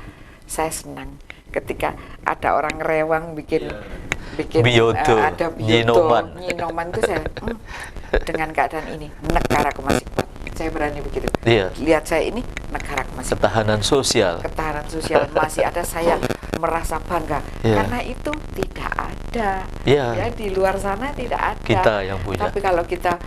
S1: saya senang ketika ada orang rewang bikin
S3: Bioto,
S1: ada
S3: nyinoman.
S1: nyinoman itu saya dengan keadaan ini negaraku masih kuat. Saya berani begitu.
S3: Iya.
S1: Lihat saya ini negaraku masih kuat.
S3: Ketahanan sosial.
S1: Ketahanan sosial masih ada, saya merasa bangga karena itu tidak ada ya di luar sana, tidak ada.
S3: Kita yang punya.
S1: Tapi kalau kita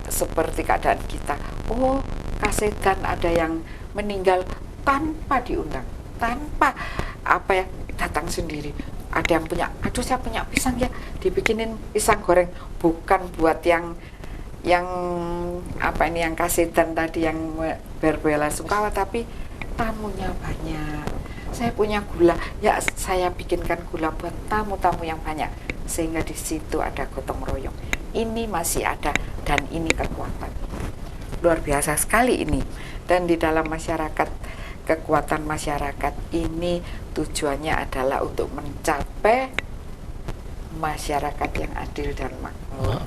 S1: seperti keadaan kita, oh kasetan ada yang meninggal tanpa diundang, tanpa apa ya, datang sendiri. Ada yang punya, aduh saya punya pisang ya, dibikinin pisang goreng, bukan buat yang apa ini, yang kasetan tadi yang berbela sungkawa, tapi tamunya banyak. Saya punya gula, ya saya bikinkan gula buat tamu-tamu yang banyak, sehingga di situ ada gotong royong. Ini masih ada dan ini kekuatan luar biasa sekali ini. Dan di dalam masyarakat, kekuatan masyarakat ini tujuannya adalah untuk mencapai masyarakat yang adil dan makmur.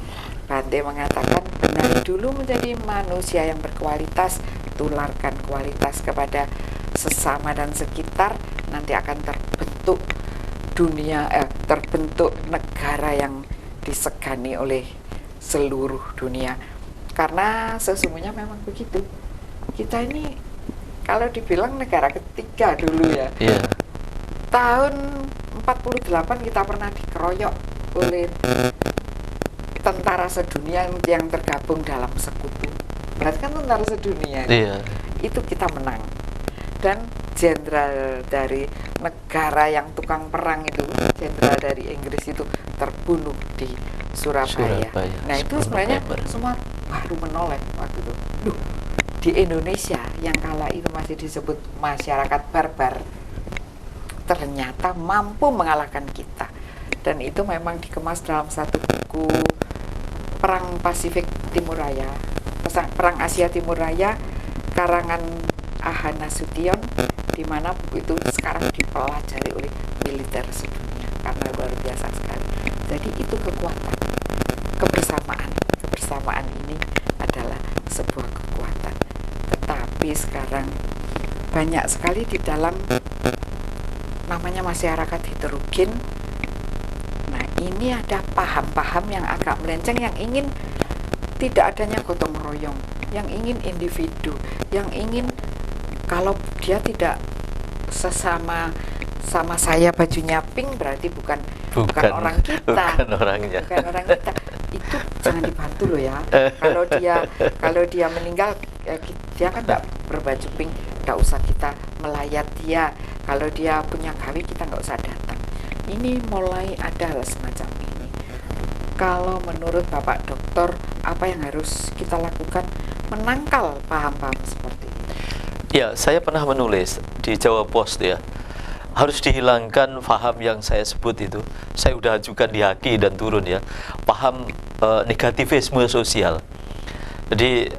S1: Bante mengatakan, benar dulu menjadi manusia yang berkualitas, tularkan kualitas kepada sesama dan sekitar, nanti akan terbentuk dunia, terbentuk negara yang disegani oleh seluruh dunia. Karena sesungguhnya memang begitu. Kita ini kalau dibilang negara ketiga dulu ya.
S3: Iya.
S1: Tahun 48 kita pernah dikeroyok oleh tentara sedunia yang tergabung dalam sekutu. Berarti kan tentara sedunia.
S3: Iya.
S1: Itu kita menang. Dan jenderal dari negara yang tukang perang itu, jenderal dari Inggris itu terbunuh di Surabaya. Nah itu sebenarnya semua baru menoleh waktu itu. Duh, di Indonesia yang kala itu masih disebut masyarakat barbar, ternyata mampu mengalahkan kita. Dan itu memang dikemas dalam satu buku Perang Pasifik Timur Raya, Perang Asia Timur Raya, karangan A.H. Nasution, di mana buku itu sekarang dipelajari oleh militer sedunia karena luar biasa sekali. Jadi itu kekuatan, kebersamaan ini adalah sebuah kekuatan. Tetapi sekarang banyak sekali di dalam namanya masyarakat heterogen. Nah ini ada paham-paham yang agak melenceng, yang ingin tidak adanya gotong royong, yang ingin individu, yang ingin kalau dia tidak sama saya bajunya pink berarti bukan orang kita,
S3: bukan orangnya,
S1: bukan orang kita. Itu jangan dibantu loh ya. Kalau dia meninggal, dia kan tidak berbaju pink, tidak usah kita melayat dia. Kalau dia punya gawe, kita nggak usah datang. Ini mulai ada hal semacam ini. Kalau menurut Bapak Dokter, apa yang harus kita lakukan menangkal paham-paham seperti ini?
S3: Ya, saya pernah menulis di Jawa Post ya. Harus dihilangkan paham yang saya sebut itu. Saya sudah ajukan di Haki dan turun ya. Paham negativisme sosial. Jadi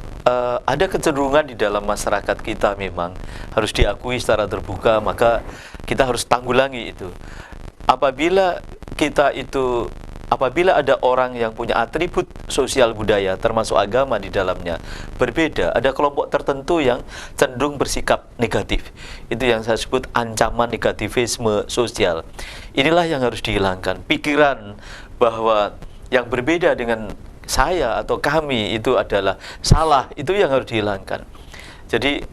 S3: ada kecenderungan di dalam masyarakat kita memang harus diakui secara terbuka, maka kita harus tanggulangi itu. Apabila ada orang yang punya atribut sosial budaya termasuk agama di dalamnya berbeda, ada kelompok tertentu yang cenderung bersikap negatif. Itu yang saya sebut ancaman negativisme sosial. Inilah yang harus dihilangkan. Pikiran bahwa yang berbeda dengan saya atau kami itu adalah salah, itu yang harus dihilangkan. Jadi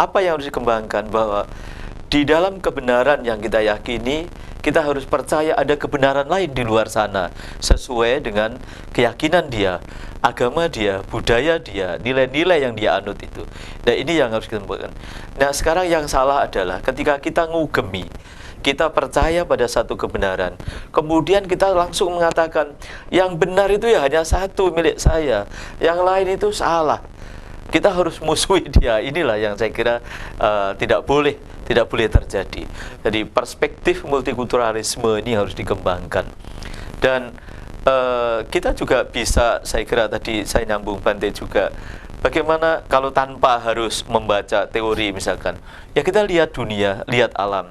S3: apa yang harus dikembangkan, bahwa di dalam kebenaran yang kita yakini, kita harus percaya ada kebenaran lain di luar sana sesuai dengan keyakinan dia, agama dia, budaya dia, nilai-nilai yang dia anut itu. Nah ini yang harus kita kembangkan. Nah sekarang yang salah adalah ketika kita ngugemi, kita percaya pada satu kebenaran, kemudian kita langsung mengatakan yang benar itu ya hanya satu milik saya, yang lain itu salah. kita harus musuhi dia. Inilah yang saya kira tidak boleh terjadi. Jadi perspektif multikulturalisme ini harus dikembangkan. Dan kita juga bisa, saya kira tadi saya nyambung Bante juga, bagaimana kalau tanpa harus membaca teori misalkan, ya kita lihat dunia, lihat alam,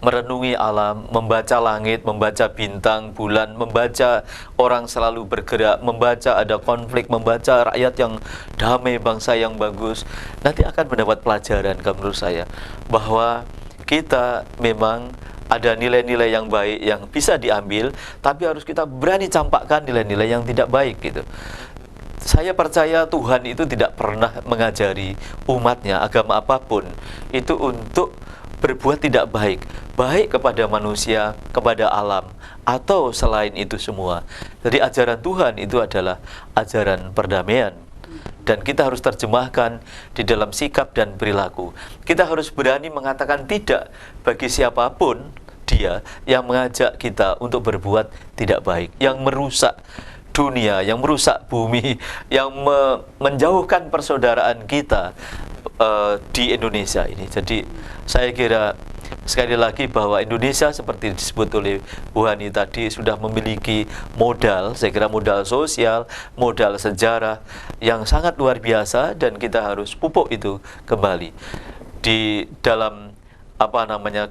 S3: merenungi alam, membaca langit, membaca bintang, bulan, membaca orang selalu bergerak, membaca ada konflik, membaca rakyat yang damai, bangsa yang bagus, nanti akan mendapat pelajaran menurut saya bahwa kita memang ada nilai-nilai yang baik yang bisa diambil, tapi harus kita berani campakkan nilai-nilai yang tidak baik gitu. Saya percaya Tuhan itu tidak pernah mengajari umatnya, agama apapun, itu untuk berbuat tidak baik, baik kepada manusia, kepada alam, atau selain itu semua. Jadi ajaran Tuhan itu adalah ajaran perdamaian. Dan kita harus terjemahkan di dalam sikap dan perilaku. Kita harus berani mengatakan tidak bagi siapapun dia yang mengajak kita untuk berbuat tidak baik, yang merusak dunia, yang merusak bumi, yang menjauhkan persaudaraan kita di Indonesia ini. Jadi saya kira sekali lagi bahwa Indonesia seperti disebut oleh Bu Hani tadi sudah memiliki modal, saya kira modal sosial, modal sejarah yang sangat luar biasa, dan kita harus pupuk itu kembali di dalam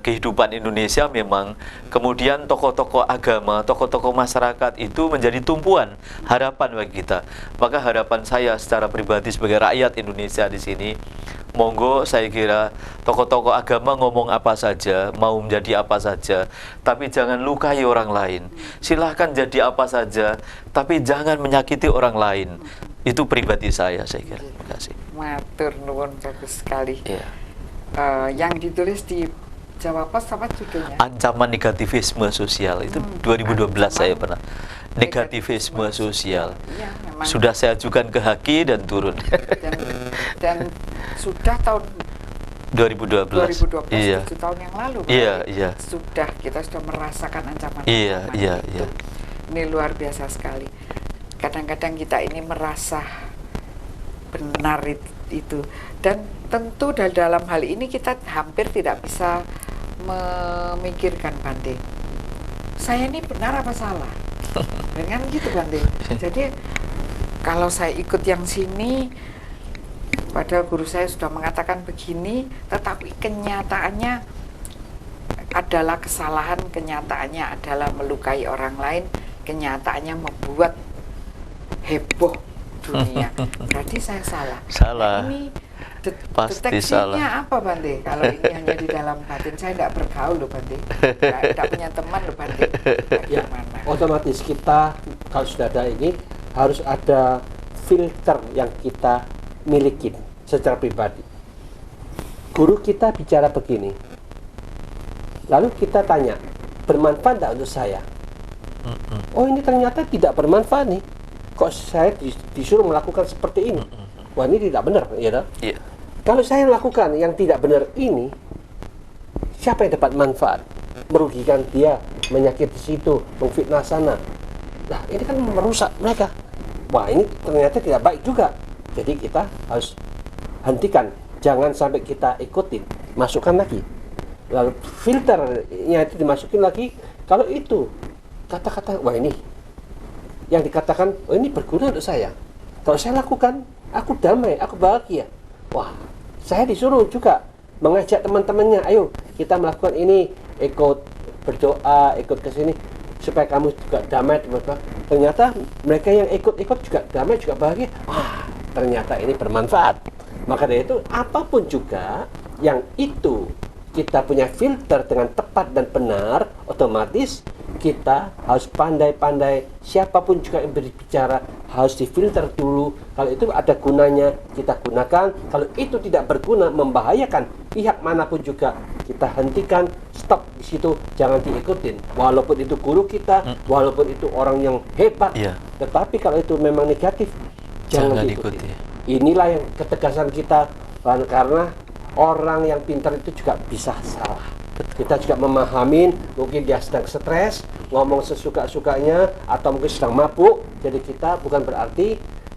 S3: kehidupan Indonesia. Memang kemudian tokoh-tokoh agama, tokoh-tokoh masyarakat itu menjadi tumpuan harapan bagi kita. Maka harapan saya secara pribadi sebagai rakyat Indonesia di sini, monggo saya kira tokoh-tokoh agama ngomong apa saja, mau menjadi apa saja, tapi jangan lukai orang lain. Silahkan jadi apa saja, tapi jangan menyakiti orang lain. Itu pribadi saya kira. Terima kasih.
S1: Matur nuwun, bagus sekali.
S3: Yeah.
S1: Yang ditulis di Jawa Pos apa judulnya?
S3: Ancaman negativisme sosial, itu 2012 saya pernah. Negativisme sosial.
S1: Ya, memang.
S3: Sudah saya ajukan ke Haki dan turun.
S1: Dan sudah tahun
S3: 2012.
S1: 2012,
S3: Iya.
S1: 7 tahun yang lalu.
S3: Iya.
S1: Kita sudah merasakan ancaman.
S3: Iya.
S1: Ini luar biasa sekali. Kadang-kadang kita ini merasa benar itu, dan tentu dalam hal ini kita hampir tidak bisa memikirkan, Bante, saya ini benar apa salah, dengan gitu Bante. Jadi kalau saya ikut yang sini, padahal guru saya sudah mengatakan begini, tetapi kenyataannya adalah kesalahan, kenyataannya adalah melukai orang lain, kenyataannya membuat heboh dunia, berarti saya salah.
S3: Salah.
S1: Nah, ini
S3: Pasti
S1: deteksinya
S3: salah.
S1: apa, Bante? Kalau ini hanya di dalam batin, saya tidak bergaul loh, Bante. Tidak punya teman loh, Bante.
S2: Ya, otomatis kita kalau sudah ada ini harus ada filter yang kita miliki secara pribadi. Guru kita bicara begini, lalu kita tanya, bermanfaat tidak untuk saya? Oh, ini ternyata tidak bermanfaat nih. Kok saya disuruh melakukan seperti ini? Wah, ini tidak benar, ya toh?
S3: Iya.
S2: Kalau saya lakukan yang tidak benar ini, siapa yang dapat manfaat? Merugikan dia, menyakiti situ, memfitnah sana. Nah, ini kan merusak mereka. Wah, ini ternyata tidak baik juga. Jadi kita harus hentikan. Jangan sampai kita ikutin. Masukkan lagi. Lalu filternya itu dimasukin lagi. Kalau itu kata-kata, wah ini yang dikatakan, oh ini berguna untuk saya. Kalau saya lakukan, aku damai, aku bahagia. Wah, saya disuruh juga mengajak teman-temannya, ayo kita melakukan ini, ikut berdoa, ikut ke sini supaya kamu juga damai. Ternyata mereka yang ikut-ikut juga damai, juga bahagia. Wah, ternyata ini bermanfaat. Maka dari itu, apapun juga yang itu kita punya filter dengan tepat dan benar, otomatis kita harus pandai-pandai, siapapun juga yang berbicara harus difilter dulu. Kalau itu ada gunanya, kita gunakan. Kalau itu tidak berguna, membahayakan pihak manapun juga, kita hentikan, stop di situ, jangan diikutin. Walaupun itu guru kita, walaupun itu orang yang hebat, tetapi kalau itu memang negatif, jangan diikuti. Inilah yang ketegasan kita, karena orang yang pintar itu juga bisa salah. Kita juga memahamin, mungkin dia sedang stres, ngomong sesuka-sukanya, atau mungkin sedang mabuk. Jadi kita bukan berarti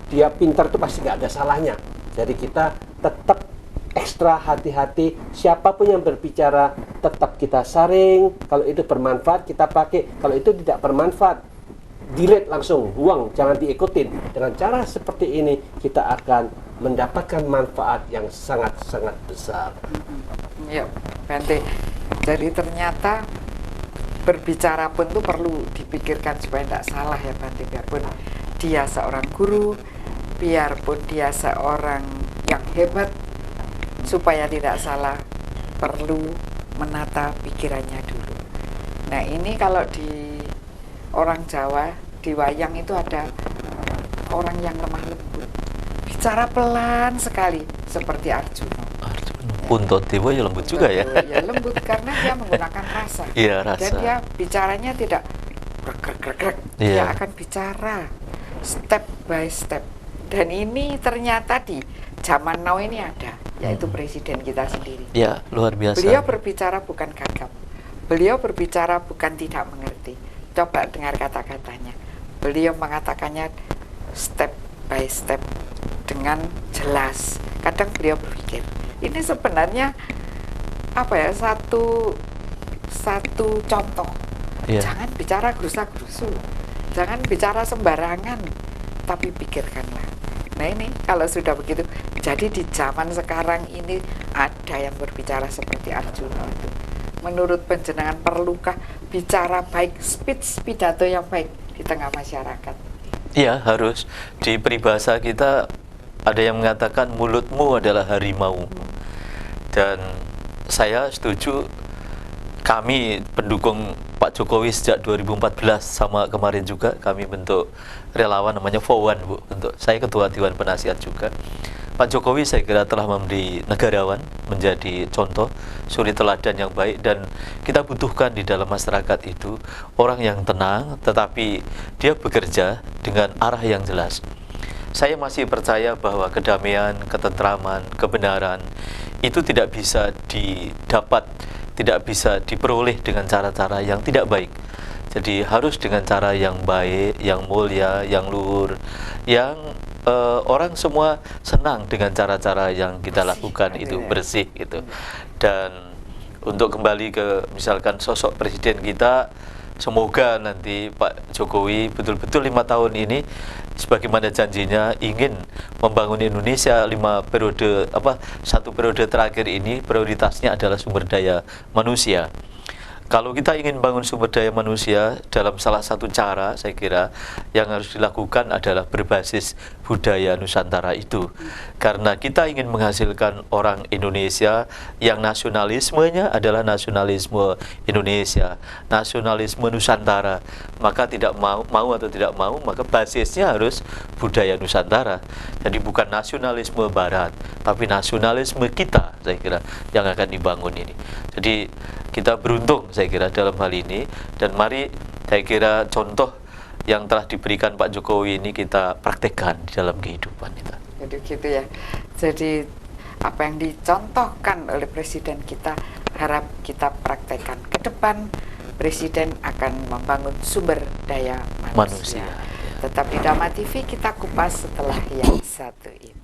S2: dia pintar itu pasti nggak ada salahnya. Jadi kita tetap ekstra hati-hati, siapapun yang berbicara tetap kita saring. Kalau itu bermanfaat kita pakai, kalau itu tidak bermanfaat delete langsung, buang, jangan diikutin. Dengan cara seperti ini kita akan mendapatkan manfaat yang sangat-sangat besar.
S1: Ya, Bante. Jadi ternyata berbicara pun tuh perlu dipikirkan supaya tidak salah ya Bante. Biarpun dia seorang guru, biarpun dia seorang yang hebat, supaya tidak salah perlu menata pikirannya dulu. Nah ini kalau di orang Jawa, di wayang itu ada orang yang lemah lembut, bicara pelan sekali seperti Arjuna.
S3: Puntadewa ya lembut juga ya.
S1: Ya lembut karena dia menggunakan rasa.
S3: Iya, rasa.
S1: Dan dia bicaranya tidak grek. Dia
S3: Iya.
S1: akan bicara step by step. Dan ini ternyata di zaman now ini ada, yaitu presiden kita sendiri.
S3: Ya, luar biasa.
S1: Beliau berbicara bukan gagap. Beliau berbicara bukan tidak mengerti. Coba dengar kata-katanya. Beliau mengatakannya step by step dengan jelas. Kadang beliau berpikir, ini sebenarnya apa ya, satu contoh.
S3: Iya.
S1: Jangan bicara gerusa-gerusu, jangan bicara sembarangan, tapi pikirkanlah. Nah ini kalau sudah begitu, jadi di zaman sekarang ini ada yang berbicara seperti Arjuna itu. Menurut panjenengan perlukah bicara baik, speech pidato yang baik di tengah masyarakat?
S3: Iya, harus. Di peribahasa kita ada yang mengatakan mulutmu adalah harimau. Dan saya setuju, kami pendukung Pak Jokowi sejak 2014 sama kemarin juga kami bentuk relawan namanya Fowan, Bu. Saya ketua Dewan Penasihat juga. Pak Jokowi saya kira telah memberi negarawan, menjadi contoh suri teladan yang baik, dan kita butuhkan di dalam masyarakat itu orang yang tenang tetapi dia bekerja dengan arah yang jelas. Saya masih percaya bahwa kedamaian, ketentraman, kebenaran itu tidak bisa didapat, tidak bisa diperoleh dengan cara-cara yang tidak baik. Jadi harus dengan cara yang baik, yang mulia, yang luhur, yang orang semua senang dengan cara-cara yang kita lakukan itu bersih gitu. Dan untuk kembali ke misalkan sosok presiden kita, semoga nanti Pak Jokowi betul-betul 5 tahun ini sebagaimana janjinya ingin membangun Indonesia 1 periode terakhir ini prioritasnya adalah sumber daya manusia. Kalau kita ingin bangun sumber daya manusia, dalam salah satu cara saya kira yang harus dilakukan adalah berbasis budaya Nusantara itu. Karena kita ingin menghasilkan orang Indonesia yang nasionalismenya adalah nasionalisme Indonesia, nasionalisme Nusantara. Maka tidak mau atau tidak mau, maka basisnya harus budaya Nusantara. Jadi bukan nasionalisme Barat, tapi nasionalisme kita, saya kira, yang akan dibangun ini. Jadi kita beruntung saya kira dalam hal ini, dan mari saya kira contoh yang telah diberikan Pak Jokowi ini kita praktekkan di dalam kehidupan kita.
S1: Jadi gitu ya. Jadi apa yang dicontohkan oleh presiden kita harap kita praktekkan ke depan. Presiden akan membangun sumber daya manusia. Tetap di Dhamma TV, kita kupas setelah yang satu ini.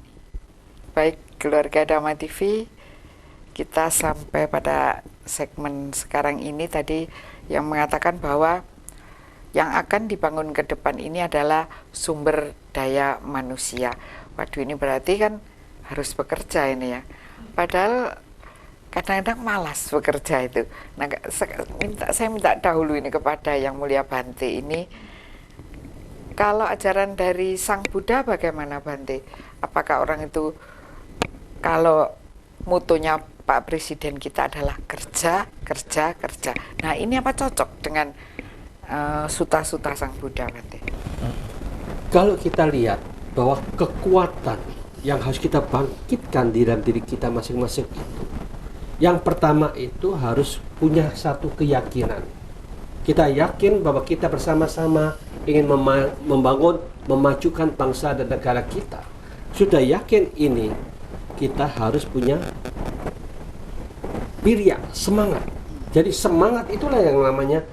S1: Baik keluarga Dhamma TV, kita sampai pada segmen sekarang ini tadi yang mengatakan bahwa yang akan dibangun ke depan ini adalah sumber daya manusia. Waduh, ini berarti kan harus bekerja ini ya. Padahal kadang-kadang malas bekerja itu. Nah, saya minta dahulu ini kepada Yang Mulia Bante ini, kalau ajaran dari Sang Buddha bagaimana Bante? Apakah orang itu kalau mutunya Pak Presiden kita adalah kerja. Nah ini apa cocok dengan suta-suta Sang Buddha, Bante?
S2: Kalau kita lihat bahwa kekuatan yang harus kita bangkitkan di dalam diri kita masing-masing itu, yang pertama itu harus punya satu keyakinan. Kita yakin bahwa kita bersama-sama ingin membangun, memajukan bangsa dan negara kita. Sudah yakin ini, kita harus punya wirya, semangat. Jadi semangat itulah yang namanya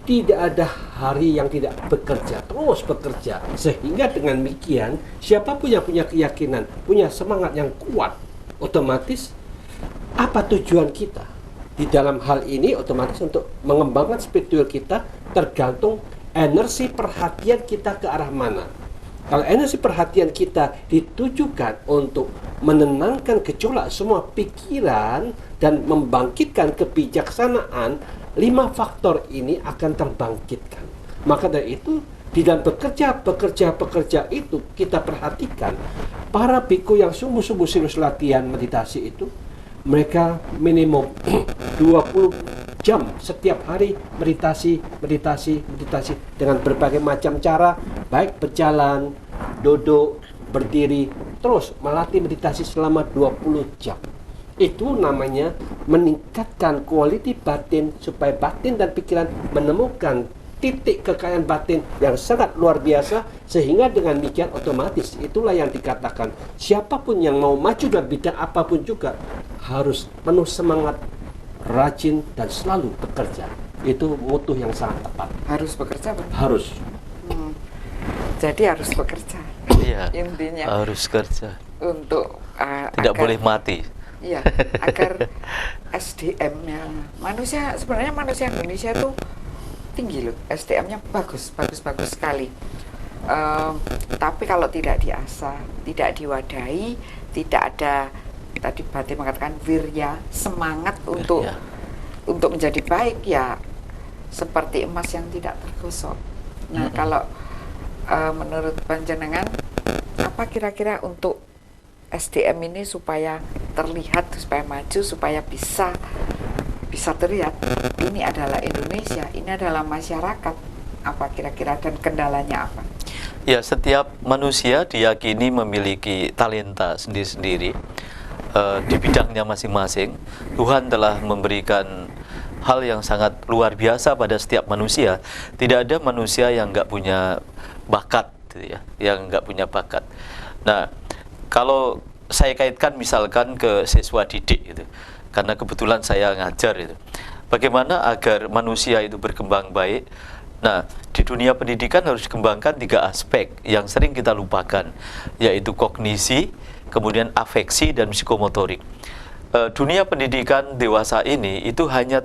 S2: tidak ada hari yang tidak bekerja, terus bekerja. Sehingga dengan demikian, siapapun yang punya keyakinan, punya semangat yang kuat, otomatis apa tujuan kita? Di dalam hal ini otomatis untuk mengembangkan spiritual kita tergantung energi perhatian kita ke arah mana. Kalau energi perhatian kita ditujukan untuk menenangkan gejolak semua pikiran dan membangkitkan kebijaksanaan, 5 faktor ini akan terbangkitkan. Maka dari itu, di dalam pekerja itu kita perhatikan para biku yang sungguh-sungguh serius latihan meditasi itu, mereka minimum 20 jam setiap hari meditasi dengan berbagai macam cara, baik berjalan, duduk, berdiri, terus melatih meditasi selama 20 jam. Itu namanya meningkatkan quality batin supaya batin dan pikiran menemukan titik kekayaan batin yang sangat luar biasa, sehingga dengan demikian otomatis itulah yang dikatakan siapapun yang mau maju dalam bidang apapun juga harus penuh semangat, rajin dan selalu bekerja. Itu mutu yang sangat tepat.
S1: Harus bekerja, Pak?
S2: Harus.
S1: Jadi harus bekerja.
S3: Iya.
S1: Intinya
S3: Harus kerja.
S1: untuk
S3: Tidak
S1: agar-
S3: boleh mati.
S1: Iya, agar SDM-nya sebenarnya manusia Indonesia itu tinggi loh, SDM-nya bagus sekali. Tapi kalau tidak diasah, tidak diwadahi, tidak ada, tadi Bati mengatakan wirya, semangat untuk
S3: Wirya.
S1: untuk menjadi baik, ya seperti emas yang tidak tergosok. Nah, kalau menurut panjenengan, apa kira-kira untuk SDM ini supaya terlihat, supaya maju, supaya bisa terlihat ini adalah Indonesia, ini adalah masyarakat, apa kira-kira dan kendalanya apa?
S3: Ya, setiap manusia diyakini memiliki talenta sendiri-sendiri di bidangnya masing-masing. Tuhan telah memberikan hal yang sangat luar biasa pada setiap manusia. Tidak ada manusia yang nggak punya bakat, gitu ya, yang nggak punya bakat. Nah, kalau saya kaitkan misalkan ke siswa didik gitu, karena kebetulan saya ngajar itu, bagaimana agar manusia itu berkembang baik. Nah, di dunia pendidikan harus dikembangkan 3 aspek yang sering kita lupakan, yaitu kognisi, kemudian afeksi, dan psikomotorik. Dunia pendidikan dewasa ini itu hanya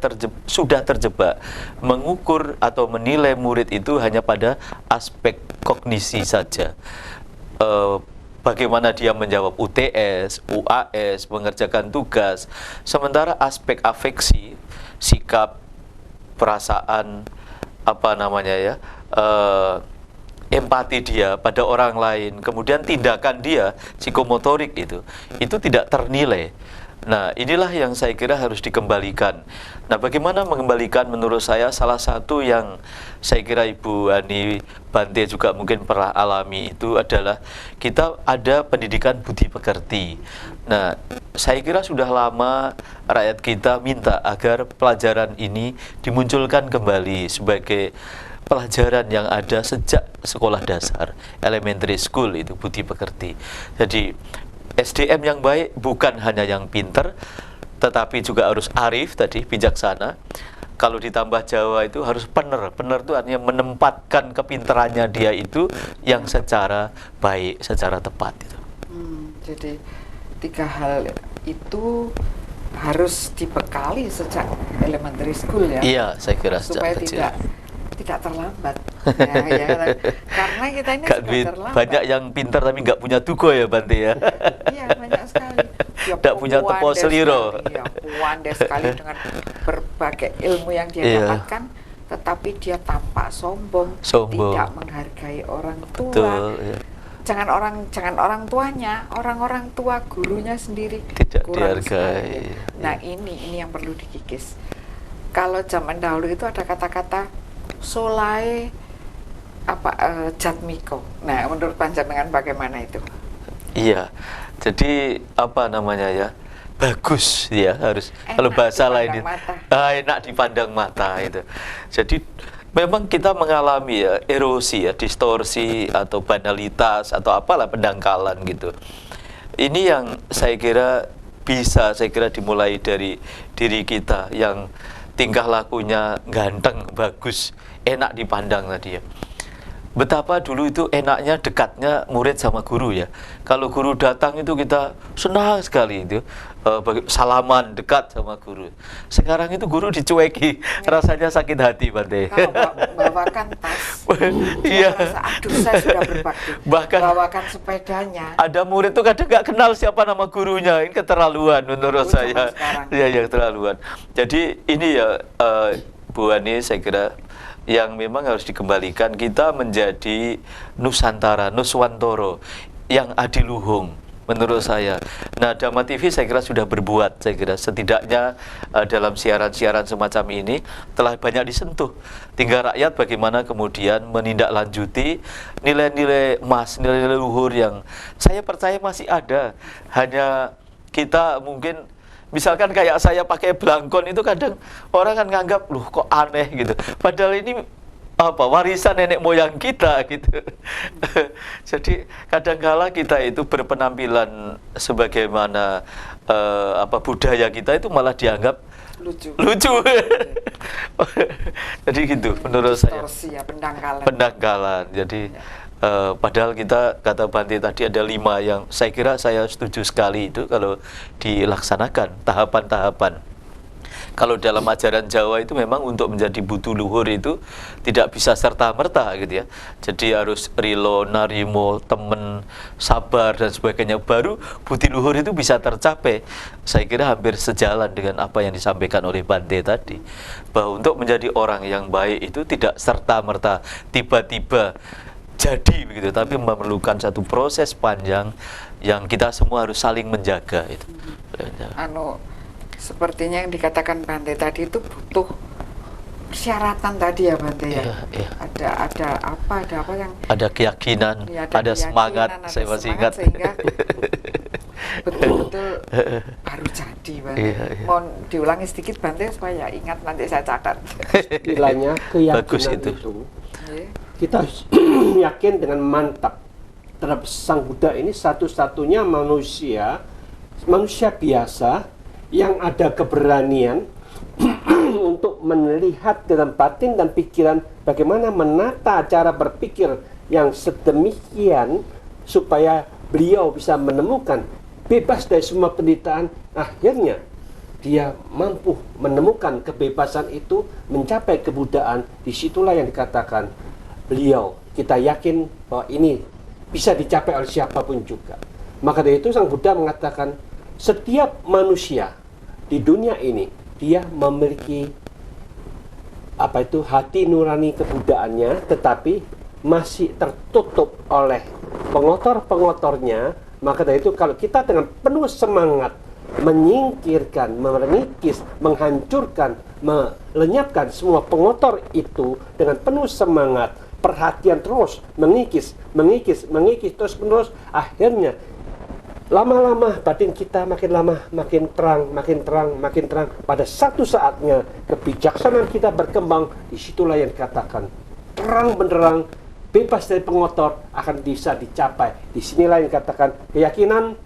S3: sudah terjebak mengukur atau menilai murid itu hanya pada aspek kognisi saja. Bagaimana dia menjawab UTS, UAS, mengerjakan tugas, sementara aspek afeksi, sikap, perasaan, empati dia pada orang lain, kemudian tindakan dia, psikomotorik itu tidak ternilai. Nah, inilah yang saya kira harus dikembalikan. Nah, bagaimana mengembalikan? Menurut saya salah satu yang saya kira Ibu Ani Bante juga mungkin pernah alami itu adalah kita ada pendidikan budi pekerti. Nah, saya kira sudah lama rakyat kita minta agar pelajaran ini dimunculkan kembali sebagai pelajaran yang ada sejak sekolah dasar, elementary school, itu budi pekerti. Jadi SDM yang baik bukan hanya yang pinter, tetapi juga harus arif tadi, bijaksana. Kalau ditambah Jawa itu harus pener. Pener itu artinya menempatkan kepinterannya dia itu yang secara baik, secara tepat itu.
S1: Jadi 3 hal itu harus dibekali sejak elementary school ya.
S3: Iya, saya kira
S1: supaya
S3: sejak kecil.
S1: tidak terlambat. Ya, karena kita ini sudah terlambat.
S3: Banyak yang pintar tapi nggak punya tugo ya, Bante ya.
S1: Iya, banyak sekali. Dia
S3: Nggak punya tepo seliro.
S1: Ya, pandai sekali dengan berbagai ilmu yang dia
S3: Iya.
S1: dapatkan, tetapi dia tampak sombong, tidak menghargai orang tua.
S3: Betul, ya.
S1: Jangan orang tuanya, orang-orang tua gurunya sendiri
S3: Tidak
S1: kurang
S3: dihargai.
S1: sekali. Nah, ini yang perlu dikikis. Kalau zaman dahulu itu ada kata-kata solai jatmiko. Nah, menurut panjenengan bagaimana itu?
S3: Iya. Jadi bagus ya, harus
S1: Enak
S3: kalau bahasa lain
S1: dipandang mata.
S3: enak dipandang mata itu. Jadi memang kita mengalami ya erosi ya, distorsi atau banalitas atau apalah, pendangkalan gitu. Ini yang saya kira dimulai dari diri kita yang tingkah lakunya ganteng, bagus, enak dipandang tadi ya. Betapa dulu itu enaknya dekatnya murid sama guru ya. Kalau guru datang itu kita senang sekali itu, salaman dekat sama guru. Sekarang itu guru dicueki, rasanya sakit hati Bante.
S1: Kalau bawakan tas,
S3: Iya.
S1: merasa, aduh saya sudah berbakti.
S3: Bahkan
S1: Bawakan sepedanya.
S3: ada murid tuh kadang nggak kenal siapa nama gurunya. Ini keterlaluan menurut
S1: Oh, zaman
S3: saya.
S1: sekarang.
S3: Iya, ya keterlaluan. Jadi ini ya Bu Ani, saya kira yang memang harus dikembalikan, kita menjadi Nusantara, Nuswantoro yang adiluhung menurut saya. Nah, Dhamma TV saya kira sudah berbuat, saya kira setidaknya dalam siaran-siaran semacam ini telah banyak disentuh. Tinggal rakyat bagaimana kemudian menindaklanjuti nilai-nilai emas, nilai-nilai luhur yang saya percaya masih ada. Hanya kita mungkin, misalkan kayak saya pakai belangkon itu kadang orang kan nganggap, loh kok aneh gitu. Padahal ini warisan nenek moyang kita gitu. Jadi kadangkala kita itu berpenampilan sebagaimana budaya kita itu malah dianggap
S1: Lucu.
S3: Jadi gitu menurut saya.
S1: Distorsi ya, pendangkalan.
S3: Pendangkalan. Jadi padahal kita, kata Bante tadi, ada 5 yang saya kira saya setuju sekali itu kalau dilaksanakan tahapan-tahapan. Kalau dalam ajaran Jawa itu memang untuk menjadi butuh luhur itu tidak bisa serta-merta gitu ya. Jadi harus rilo, narimo, temen, sabar dan sebagainya, baru budi luhur itu bisa tercapai. Saya kira hampir sejalan dengan apa yang disampaikan oleh Bante tadi, bahwa untuk menjadi orang yang baik itu tidak serta-merta tiba-tiba jadi begitu, tapi memerlukan satu proses panjang yang kita semua harus saling menjaga itu.
S1: Sepertinya yang dikatakan Bante tadi itu butuh persyaratan tadi ya Bante ya.
S3: Iya.
S1: Ada apa yang
S3: ada keyakinan,
S1: ya,
S3: ada semangat,
S1: ada
S3: saya masih
S1: semangat
S3: ingat.
S1: sehingga betul-betul baru jadi Bante.
S3: Iya.
S1: Mohon diulangi sedikit Bante supaya ingat, nanti saya catat.
S2: Istilahnya
S3: Bagus
S2: keyakinan
S3: itu.
S2: itu
S1: Iya.
S2: kita harus yakin dengan mantap terhadap Sang Buddha ini satu-satunya manusia biasa yang ada keberanian untuk melihat dalam batin dan pikiran bagaimana menata cara berpikir yang sedemikian supaya beliau bisa menemukan bebas dari semua penderitaan. Akhirnya dia mampu menemukan kebebasan itu, mencapai kebuddhaan. Disitulah yang dikatakan beliau, kita yakin bahwa ini bisa dicapai oleh siapapun juga. Maka dari itu Sang Buddha mengatakan setiap manusia di dunia ini dia memiliki hati nurani kebuddaannya, tetapi masih tertutup oleh pengotor-pengotornya. Maka dari itu kalau kita dengan penuh semangat menyingkirkan, mengikis, menghancurkan, melenyapkan semua pengotor itu dengan penuh semangat, perhatian terus, mengikis terus menerus, akhirnya lama-lama batin kita makin lama makin terang. Pada satu saatnya kebijaksanaan kita berkembang. Disitulah yang dikatakan terang benderang, bebas dari pengotor akan bisa dicapai. Disinilah yang dikatakan keyakinan,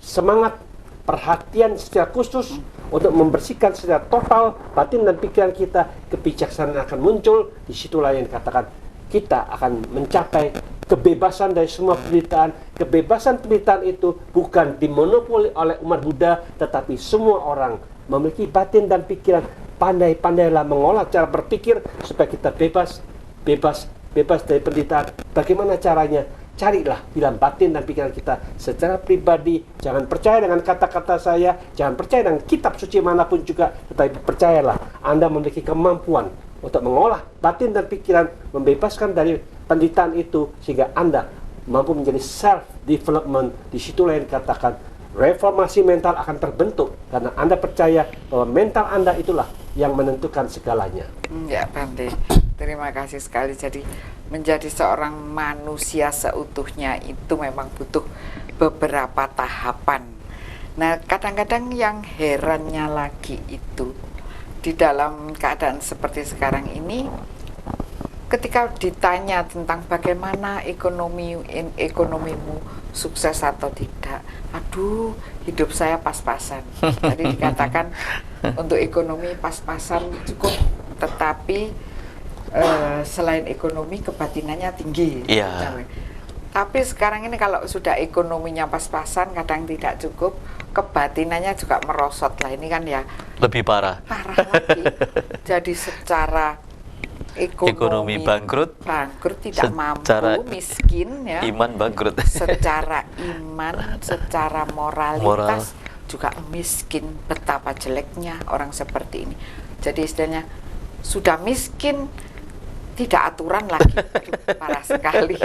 S2: semangat, perhatian secara khusus untuk membersihkan secara total batin dan pikiran kita. Kebijaksanaan akan muncul. Disitulah yang dikatakan kita akan mencapai kebebasan dari semua penderitaan. Kebebasan penderitaan itu bukan dimonopoli oleh umat Buddha, tetapi semua orang memiliki batin dan pikiran. Pandai-pandailah mengolah cara berpikir supaya kita bebas dari penderitaan. Bagaimana caranya? Carilah dalam batin dan pikiran kita secara pribadi. Jangan percaya dengan kata-kata saya, jangan percaya dengan kitab suci manapun juga, tetapi percayalah Anda memiliki kemampuan untuk mengolah batin dan pikiran, membebaskan dari penderitaan itu, sehingga Anda mampu menjadi self-development. Disitulah yang dikatakan reformasi mental akan terbentuk, karena Anda percaya bahwa mental Anda itulah yang menentukan segalanya.
S1: Ya Bante, terima kasih sekali. Jadi menjadi seorang manusia seutuhnya itu memang butuh beberapa tahapan. Nah, kadang-kadang yang herannya lagi itu, di dalam keadaan seperti sekarang ini, ketika ditanya tentang bagaimana ekonomimu sukses atau tidak, aduh, hidup saya pas-pasan. Tadi dikatakan untuk ekonomi pas-pasan cukup, tetapi selain ekonomi kebatinannya tinggi.
S3: Iya.
S1: Tapi sekarang ini kalau sudah ekonominya pas-pasan, kadang tidak cukup, kebatinannya juga merosot lah. Ini kan ya
S3: Lebih parah.
S1: parah lagi. Jadi secara
S3: Ekonomi bangkrut,
S1: tidak
S3: secara
S1: mampu, miskin ya.
S3: iman bangkrut.
S1: Secara iman, secara moralitas juga miskin. Betapa jeleknya orang seperti ini. Jadi istilahnya sudah miskin, tidak aturan lagi. Aduh, parah sekali.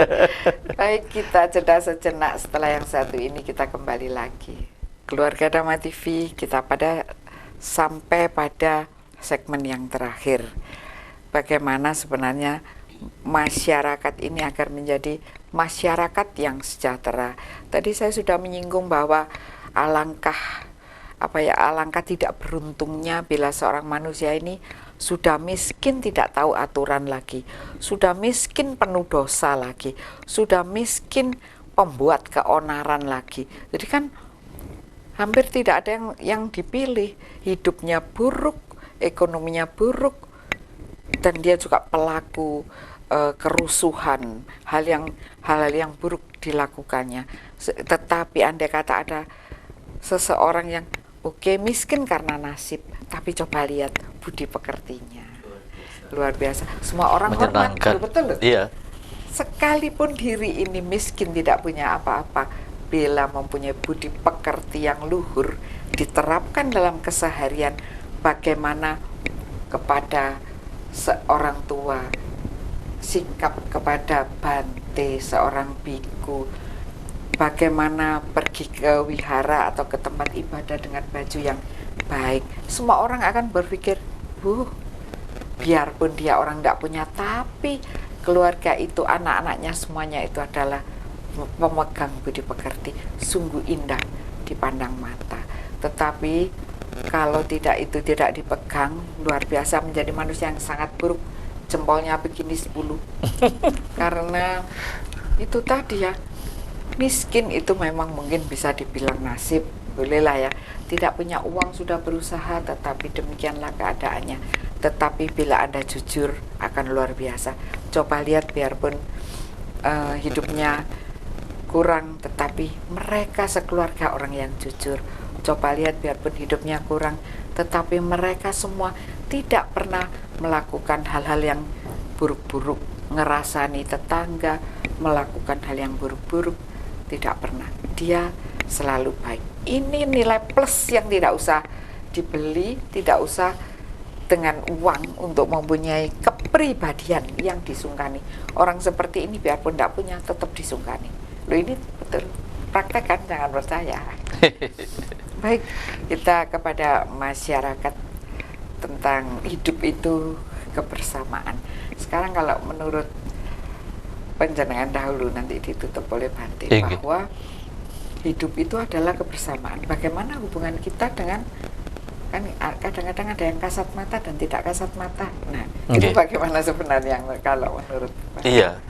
S1: Baik, kita jeda sejenak. Setelah yang satu ini kita kembali lagi. Keluarga Dhamma TV, kita sampai pada segmen yang terakhir. Bagaimana sebenarnya masyarakat ini agar menjadi masyarakat yang sejahtera. Tadi saya sudah menyinggung bahwa alangkah tidak beruntungnya bila seorang manusia ini sudah miskin, tidak tahu aturan lagi, sudah miskin penuh dosa lagi, sudah miskin pembuat keonaran lagi. Jadi kan hampir tidak ada yang dipilih, hidupnya buruk, ekonominya buruk, dan dia juga pelaku kerusuhan, hal-hal yang buruk dilakukannya. Tetapi andai kata ada seseorang yang miskin karena nasib, tapi coba lihat budi pekertinya, luar biasa. Semua orang hormat, betul.
S3: Iya.
S1: Sekalipun diri ini miskin, tidak punya apa-apa, bila mempunyai budi pekerti yang luhur, diterapkan dalam keseharian, bagaimana kepada seorang tua, sikap kepada bante, seorang biku, bagaimana pergi ke wihara atau ke tempat ibadah dengan baju yang baik. Semua orang akan berpikir, biarpun dia orang tidak punya, tapi keluarga itu, anak-anaknya semuanya itu adalah pemegang budi pekerti, sungguh indah dipandang mata. Tetapi kalau tidak dipegang, luar biasa, menjadi manusia yang sangat buruk, jempolnya begini 10. Karena itu tadi ya, miskin itu memang mungkin bisa dibilang nasib, bolehlah ya. Tidak punya uang, sudah berusaha, tetapi demikianlah keadaannya. Tetapi bila Anda jujur, akan luar biasa. Coba lihat, biarpun hidupnya kurang, tetapi mereka sekeluarga orang yang jujur. Coba lihat, biarpun hidupnya kurang, tetapi mereka semua tidak pernah melakukan hal-hal yang buruk-buruk, ngerasani tetangga, melakukan hal yang buruk-buruk, tidak pernah. Dia selalu baik. Ini nilai plus yang tidak usah dibeli, tidak usah dengan uang untuk mempunyai kepribadian yang disungkani. Orang seperti ini biarpun tidak punya, tetap disungkani. Loh, ini betul. Praktekkan, jangan percaya. Baik, kita kepada masyarakat tentang hidup itu kebersamaan. Sekarang kalau menurut panjenengan dahulu, nanti ditutup oleh Bante, bahwa hidup itu adalah kebersamaan. Bagaimana hubungan kita dengan, kan kadang-kadang ada yang kasat mata dan tidak kasat mata. Nah, itu bagaimana sebenarnya kalau menurut Bante?
S3: Iya,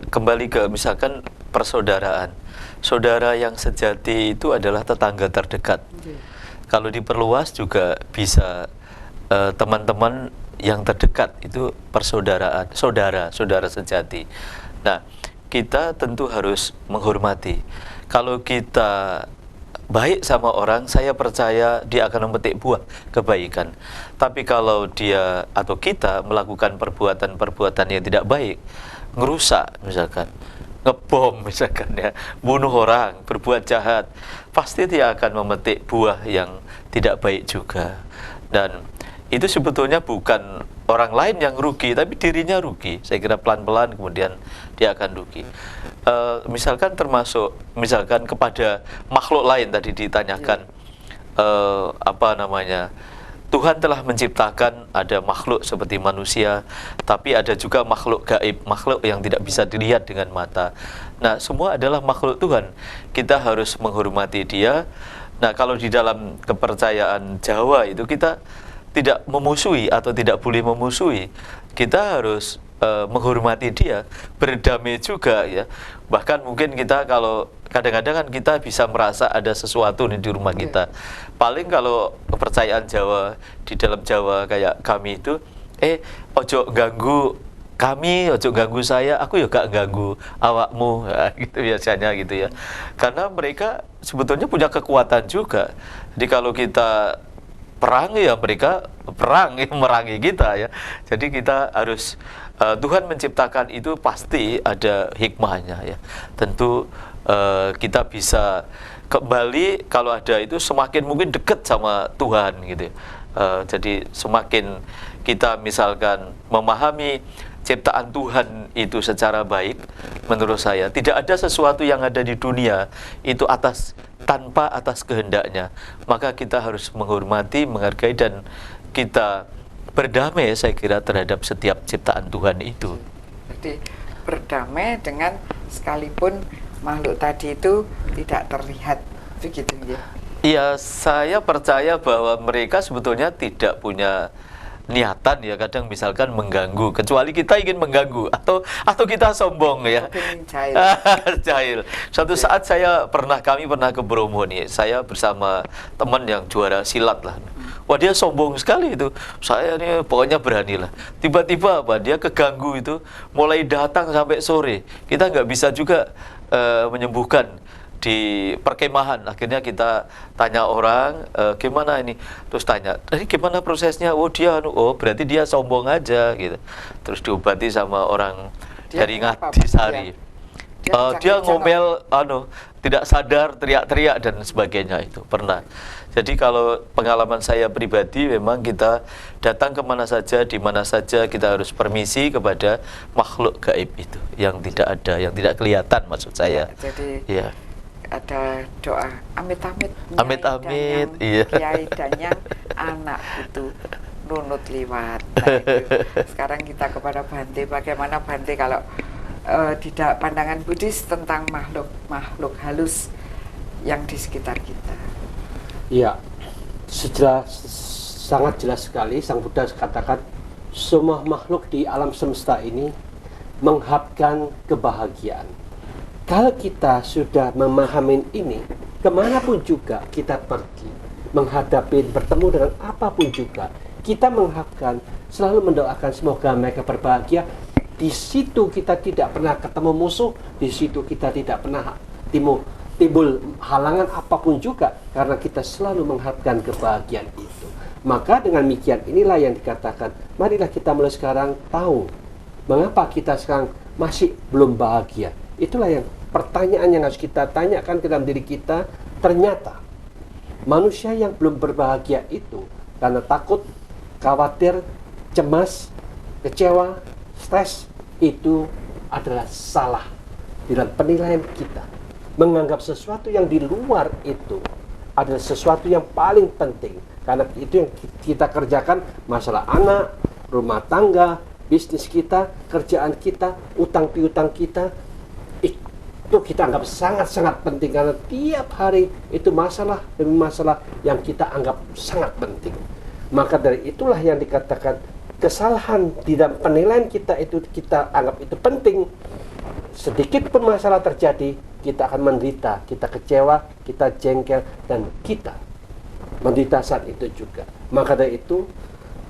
S3: kembali ke misalkan persaudaraan. Saudara yang sejati itu adalah tetangga terdekat. Kalau diperluas juga bisa teman-teman yang terdekat, itu persaudaraan, saudara sejati. Nah, kita tentu harus menghormati. Kalau kita baik sama orang, saya percaya dia akan memetik buah kebaikan. Tapi kalau dia atau kita melakukan perbuatan-perbuatan yang tidak baik, ngerusak misalkan, ngebom misalkan ya, bunuh orang, berbuat jahat, pasti dia akan memetik buah yang tidak baik juga. Dan itu sebetulnya bukan orang lain yang rugi, tapi dirinya rugi. Saya kira pelan-pelan kemudian dia akan rugi. Misalkan termasuk misalkan kepada makhluk lain, tadi ditanyakan Tuhan telah menciptakan ada makhluk seperti manusia, tapi ada juga makhluk gaib, makhluk yang tidak bisa dilihat dengan mata. Nah, semua adalah makhluk Tuhan. Kita harus menghormati dia. Nah, kalau di dalam kepercayaan Jawa itu kita tidak memusuhi atau tidak boleh memusuhi. Kita harus menghormati dia, berdamai juga ya. Bahkan mungkin kita kalau kadang-kadang kan kita bisa merasa ada sesuatu nih di rumah kita. Paling kalau kepercayaan Jawa, di dalam Jawa kayak kami itu, ojo ganggu kami, ojo ganggu saya, aku ya gak ganggu awakmu, ya, gitu biasanya gitu ya. Karena mereka sebetulnya punya kekuatan juga. Jadi kalau kita perang ya mereka perang merangi kita ya. Jadi kita harus Tuhan menciptakan itu pasti ada hikmahnya ya. Tentu kita bisa kembali kalau ada itu semakin mungkin dekat sama Tuhan gitu ya. Jadi semakin kita misalkan memahami ciptaan Tuhan itu secara baik, menurut saya tidak ada sesuatu yang ada di dunia itu tanpa atas kehendaknya. Maka kita harus menghormati, menghargai, dan kita berdamai saya kira terhadap setiap ciptaan Tuhan itu.
S1: Jadi berdamai dengan sekalipun makhluk tadi itu tidak terlihat, begitu ya.
S3: Iya, saya percaya bahwa mereka sebetulnya tidak punya niatan ya, kadang misalkan mengganggu, kecuali kita ingin mengganggu atau kita sombong ya.
S1: Jahil.
S3: Jahil. Suatu saat kami pernah ke Bromo nih, saya bersama teman yang juara silat lah. Wah, dia sombong sekali itu. Saya nih pokoknya berani lah. Tiba-tiba dia keganggu itu, mulai datang sampai sore. Kita nggak bisa juga menyembuhkan di perkemahan. Akhirnya kita tanya orang, gimana ini? Terus tanya, ini gimana prosesnya? Oh berarti dia sombong aja gitu. Terus diobati sama orang dari Ngadisari. Dia ngomel, tidak sadar, teriak-teriak dan sebagainya itu pernah. Jadi kalau pengalaman saya pribadi, memang kita datang kemana saja, di mana saja kita harus permisi kepada makhluk gaib itu yang tidak ada, yang tidak kelihatan maksud saya.
S1: Jadi
S3: ya.
S1: Ada doa amit-amit,
S3: amit-amit, iya.
S1: Kiai Danyang anak itu nunut liwat. Nah, itu. Sekarang kita kepada Bante, bagaimana Bante kalau tidak pandangan Buddhis tentang makhluk halus yang di sekitar kita?
S2: Iya, sangat jelas sekali Sang Buddha katakan semua makhluk di alam semesta ini mengharapkan kebahagiaan. Kalau kita sudah memahami ini, kemanapun juga kita pergi, bertemu dengan apapun juga, kita mengharapkan, selalu mendoakan semoga mereka berbahagia. Di situ kita tidak pernah ketemu musuh, di situ kita tidak pernah timbul halangan apapun juga, karena kita selalu mengharapkan kebahagiaan itu. Maka dengan demikian inilah yang dikatakan, marilah kita mulai sekarang tahu mengapa kita sekarang masih belum bahagia. Itulah yang pertanyaan yang harus kita tanyakan ke dalam diri kita. Ternyata manusia yang belum berbahagia itu karena takut, khawatir, cemas, kecewa, stres, itu adalah salah dalam penilaian kita. Menganggap sesuatu yang di luar itu adalah sesuatu yang paling penting, karena itu yang kita kerjakan, masalah anak, rumah tangga, bisnis kita, kerjaan kita, utang piutang kita, itu kita anggap sangat-sangat penting, karena tiap hari itu masalah demi masalah yang kita anggap sangat penting. Maka dari itulah yang dikatakan kesalahan di dalam penilaian kita itu, kita anggap itu penting. Sedikit pun masalah terjadi, kita akan menderita, kita kecewa, kita jengkel, dan kita menderita saat itu juga. Maka dari itu,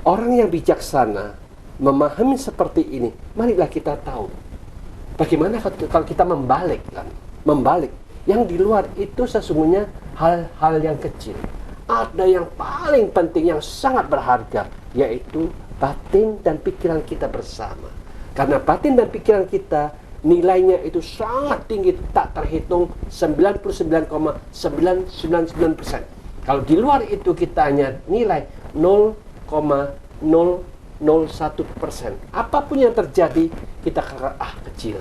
S2: orang yang bijaksana memahami seperti ini, marilah kita tahu bagaimana kalau kita membalik. Yang di luar itu sesungguhnya hal-hal yang kecil. Ada yang paling penting, yang sangat berharga, yaitu batin dan pikiran kita bersama. Karena batin dan pikiran kita nilainya itu sangat tinggi, tak terhitung, 99,999%. Kalau di luar itu kita hanya nilai 0,001%. Apapun yang terjadi, kita kecil.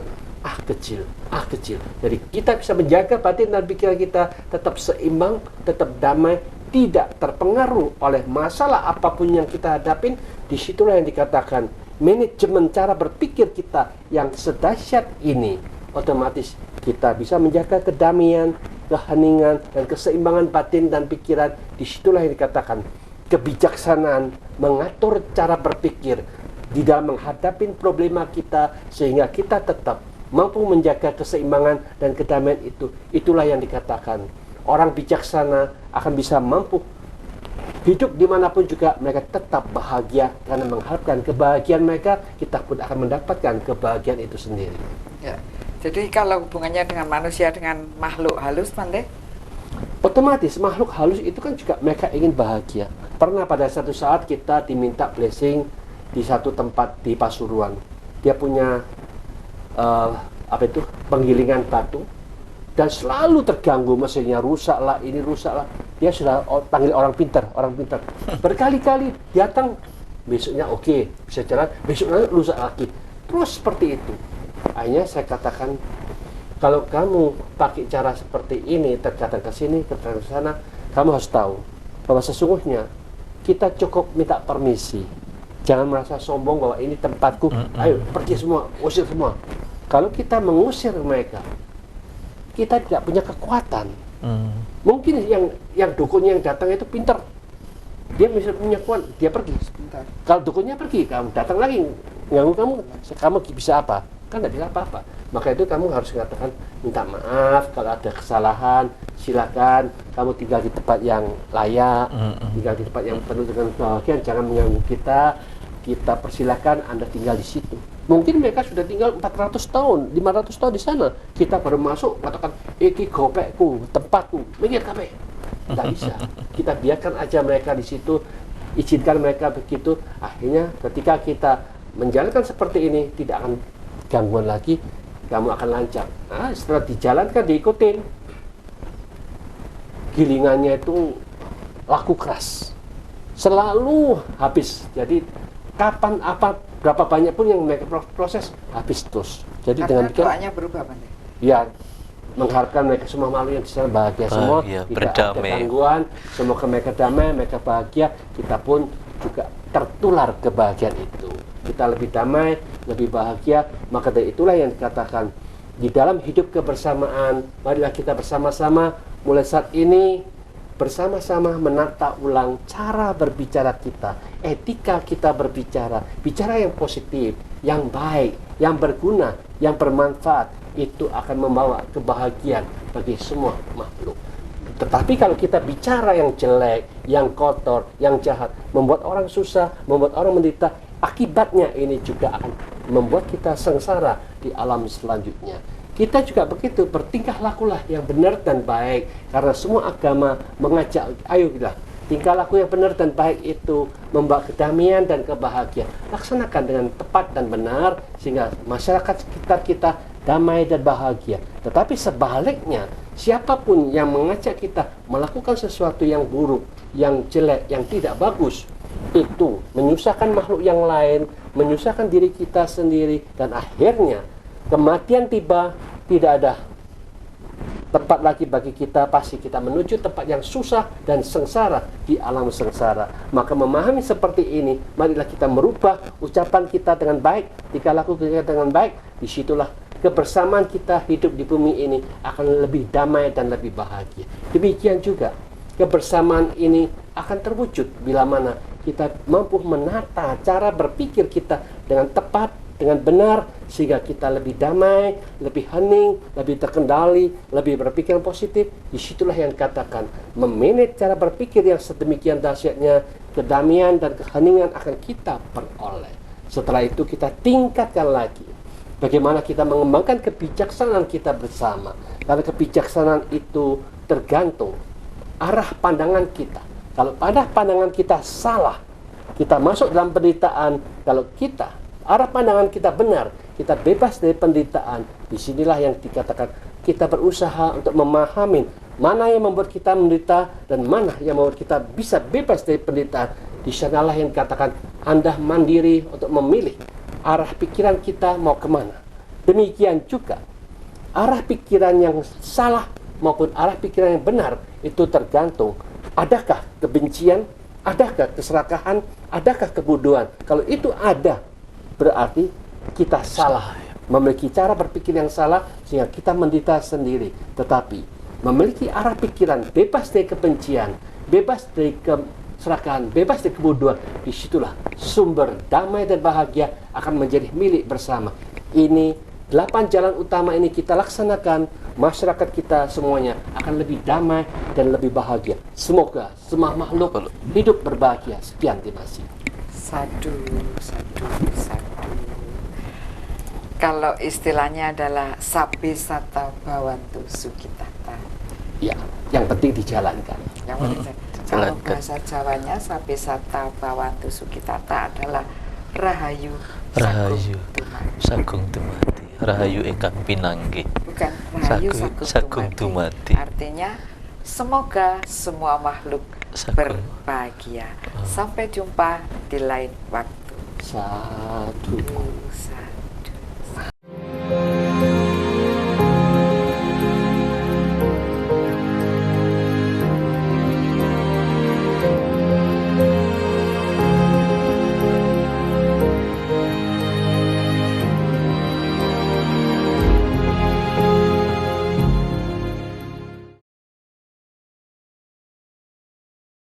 S2: Jadi kita bisa menjaga batin dan pikiran kita tetap seimbang, tetap damai, tidak terpengaruh oleh masalah apapun yang kita hadapin. Disitulah yang dikatakan manajemen cara berpikir kita yang sedahsyat ini, otomatis kita bisa menjaga kedamaian, keheningan, dan keseimbangan batin dan pikiran. Disitulah yang dikatakan kebijaksanaan mengatur cara berpikir di dalam menghadapi problema kita, sehingga kita tetap mampu menjaga keseimbangan dan kedamaian itu. Itulah yang dikatakan orang bijaksana akan bisa mampu hidup dimanapun juga mereka tetap bahagia, karena mengharapkan kebahagiaan mereka, kita pun akan mendapatkan kebahagiaan itu sendiri.
S1: Ya. Jadi kalau hubungannya dengan manusia dengan makhluk halus, Bante?
S2: Otomatis makhluk halus itu kan juga mereka ingin bahagia. Pernah pada satu saat kita diminta blessing di satu tempat di Pasuruan. Dia punya penggilingan batu, dan selalu terganggu, mesinnya rusak lah, ini rusak lah. Dia sudah panggil orang pintar. Berkali-kali datang, besoknya oke, bisa jalan, besoknya rusak lagi. Terus seperti itu. Akhirnya saya katakan, kalau kamu pakai cara seperti ini, terkadang ke sini, terkadang ke sana, kamu harus tahu bahwa sesungguhnya kita cukup minta permisi. Jangan merasa sombong bahwa ini tempatku, ayo pergi semua, usir semua. Kalau kita mengusir mereka, kita tidak punya kekuatan. Mungkin yang dukunnya yang datang itu pintar, dia bisa punya kuat, dia pergi sebentar. Kalau dukunnya pergi, kamu datang lagi ganggu kamu bisa apa? Kan tidak bisa apa-apa. Maka itu kamu harus mengatakan minta maaf kalau ada kesalahan, silakan kamu tinggal di tempat yang layak, tinggal di tempat yang penuh dengan kebahagiaan, jangan mengganggu kita persilakan Anda tinggal di situ. Mungkin mereka sudah tinggal 400 tahun, 500 tahun di sana. Kita baru masuk, katakan, iki gopekku, tempatku, mikir kabeh. Tidak bisa. Kita biarkan aja mereka di situ, izinkan mereka begitu. Akhirnya ketika kita menjalankan seperti ini, tidak akan gangguan lagi, kamu akan lancar. Nah, setelah dijalankan, diikutin, gilingannya itu laku keras. Selalu habis. Jadi kapan apa berapa banyak pun yang mereka proses habis terus. Jadi
S1: karena
S2: dengan
S1: doanya berubah, Bante.
S2: Ya, mengharapkan mereka semua makhluk yang di sana bahagia semua, tidak ada gangguan, semoga mereka damai, mereka bahagia, kita pun juga tertular kebahagiaan itu. Kita lebih damai, lebih bahagia, maka dari itulah yang dikatakan di dalam hidup kebersamaan, marilah kita bersama-sama mulai saat ini bersama-sama menata ulang cara berbicara kita, etika kita berbicara, bicara yang positif, yang baik, yang berguna, yang bermanfaat, itu akan membawa kebahagiaan bagi semua makhluk. Tetapi kalau kita bicara yang jelek, yang kotor, yang jahat, membuat orang susah, membuat orang menderita, akibatnya ini juga akan membuat kita sengsara di alam selanjutnya. Kita juga begitu, bertingkah lakulah yang benar dan baik, karena semua agama mengajak, ayo kita tingkah laku yang benar dan baik itu membawa kedamaian dan kebahagiaan. Laksanakan dengan tepat dan benar sehingga masyarakat sekitar kita damai dan bahagia. Tetapi sebaliknya, siapapun yang mengajak kita melakukan sesuatu yang buruk, yang jelek, yang tidak bagus, itu menyusahkan makhluk yang lain, menyusahkan diri kita sendiri, dan akhirnya kematian tiba, tidak ada tempat lagi bagi kita, pasti kita menuju tempat yang susah dan sengsara di alam sengsara. Maka memahami seperti ini, marilah kita merubah ucapan kita dengan baik, tingkah laku kita dengan baik, disitulah kebersamaan kita hidup di bumi ini akan lebih damai dan lebih bahagia. Demikian juga kebersamaan ini akan terwujud bila mana kita mampu menata cara berpikir kita dengan tepat, dengan benar, sehingga kita lebih damai, lebih hening, lebih terkendali, lebih berpikir positif. Disitulah yang katakan memanage cara berpikir yang sedemikian dahsyatnya, kedamaian dan keheningan akan kita peroleh. Setelah itu kita tingkatkan lagi bagaimana kita mengembangkan kebijaksanaan kita bersama, karena kebijaksanaan itu tergantung arah pandangan kita. Kalau pada pandangan kita salah, kita masuk dalam penderitaan. Kalau arah pandangan kita benar, kita bebas dari penderitaan. Disinilah yang dikatakan kita berusaha untuk memahami mana yang membuat kita menderita dan mana yang membuat kita bisa bebas dari penderitaan. Di sanalah yang dikatakan Anda mandiri untuk memilih arah pikiran kita mau kemana. Demikian juga arah pikiran yang salah maupun arah pikiran yang benar itu tergantung adakah kebencian, adakah keserakahan, adakah kebodohan. Kalau itu ada, berarti kita salah, memiliki cara berpikir yang salah sehingga kita menderita sendiri. Tetapi memiliki arah pikiran bebas dari kebencian, bebas dari keserakahan, bebas dari kebodohan, disitulah sumber damai dan bahagia akan menjadi milik bersama. Ini 8 jalan utama ini kita laksanakan, masyarakat kita semuanya akan lebih damai dan lebih bahagia. Semoga semua makhluk hidup berbahagia. Sekian, terima kasih.
S1: Sadu, sadu, sadu. Kalau istilahnya adalah sapi sata bawantu sukitata.
S2: Ya, yang penting dijalankan.
S1: Yang penting, kalau bahasa Jawanya sapi sata bawantu sukitata adalah rahayu,
S3: Rahayu
S1: tumati.
S3: sagung tumati, rahayu ingkang pinanggi.
S1: Bukan rahayu
S3: Sagung
S1: sagung
S3: tumati.
S1: tumati. Artinya semoga semua makhluk
S3: Sagung.
S1: berbahagia. Sampai jumpa di lain waktu.
S2: Satu.
S1: Satu.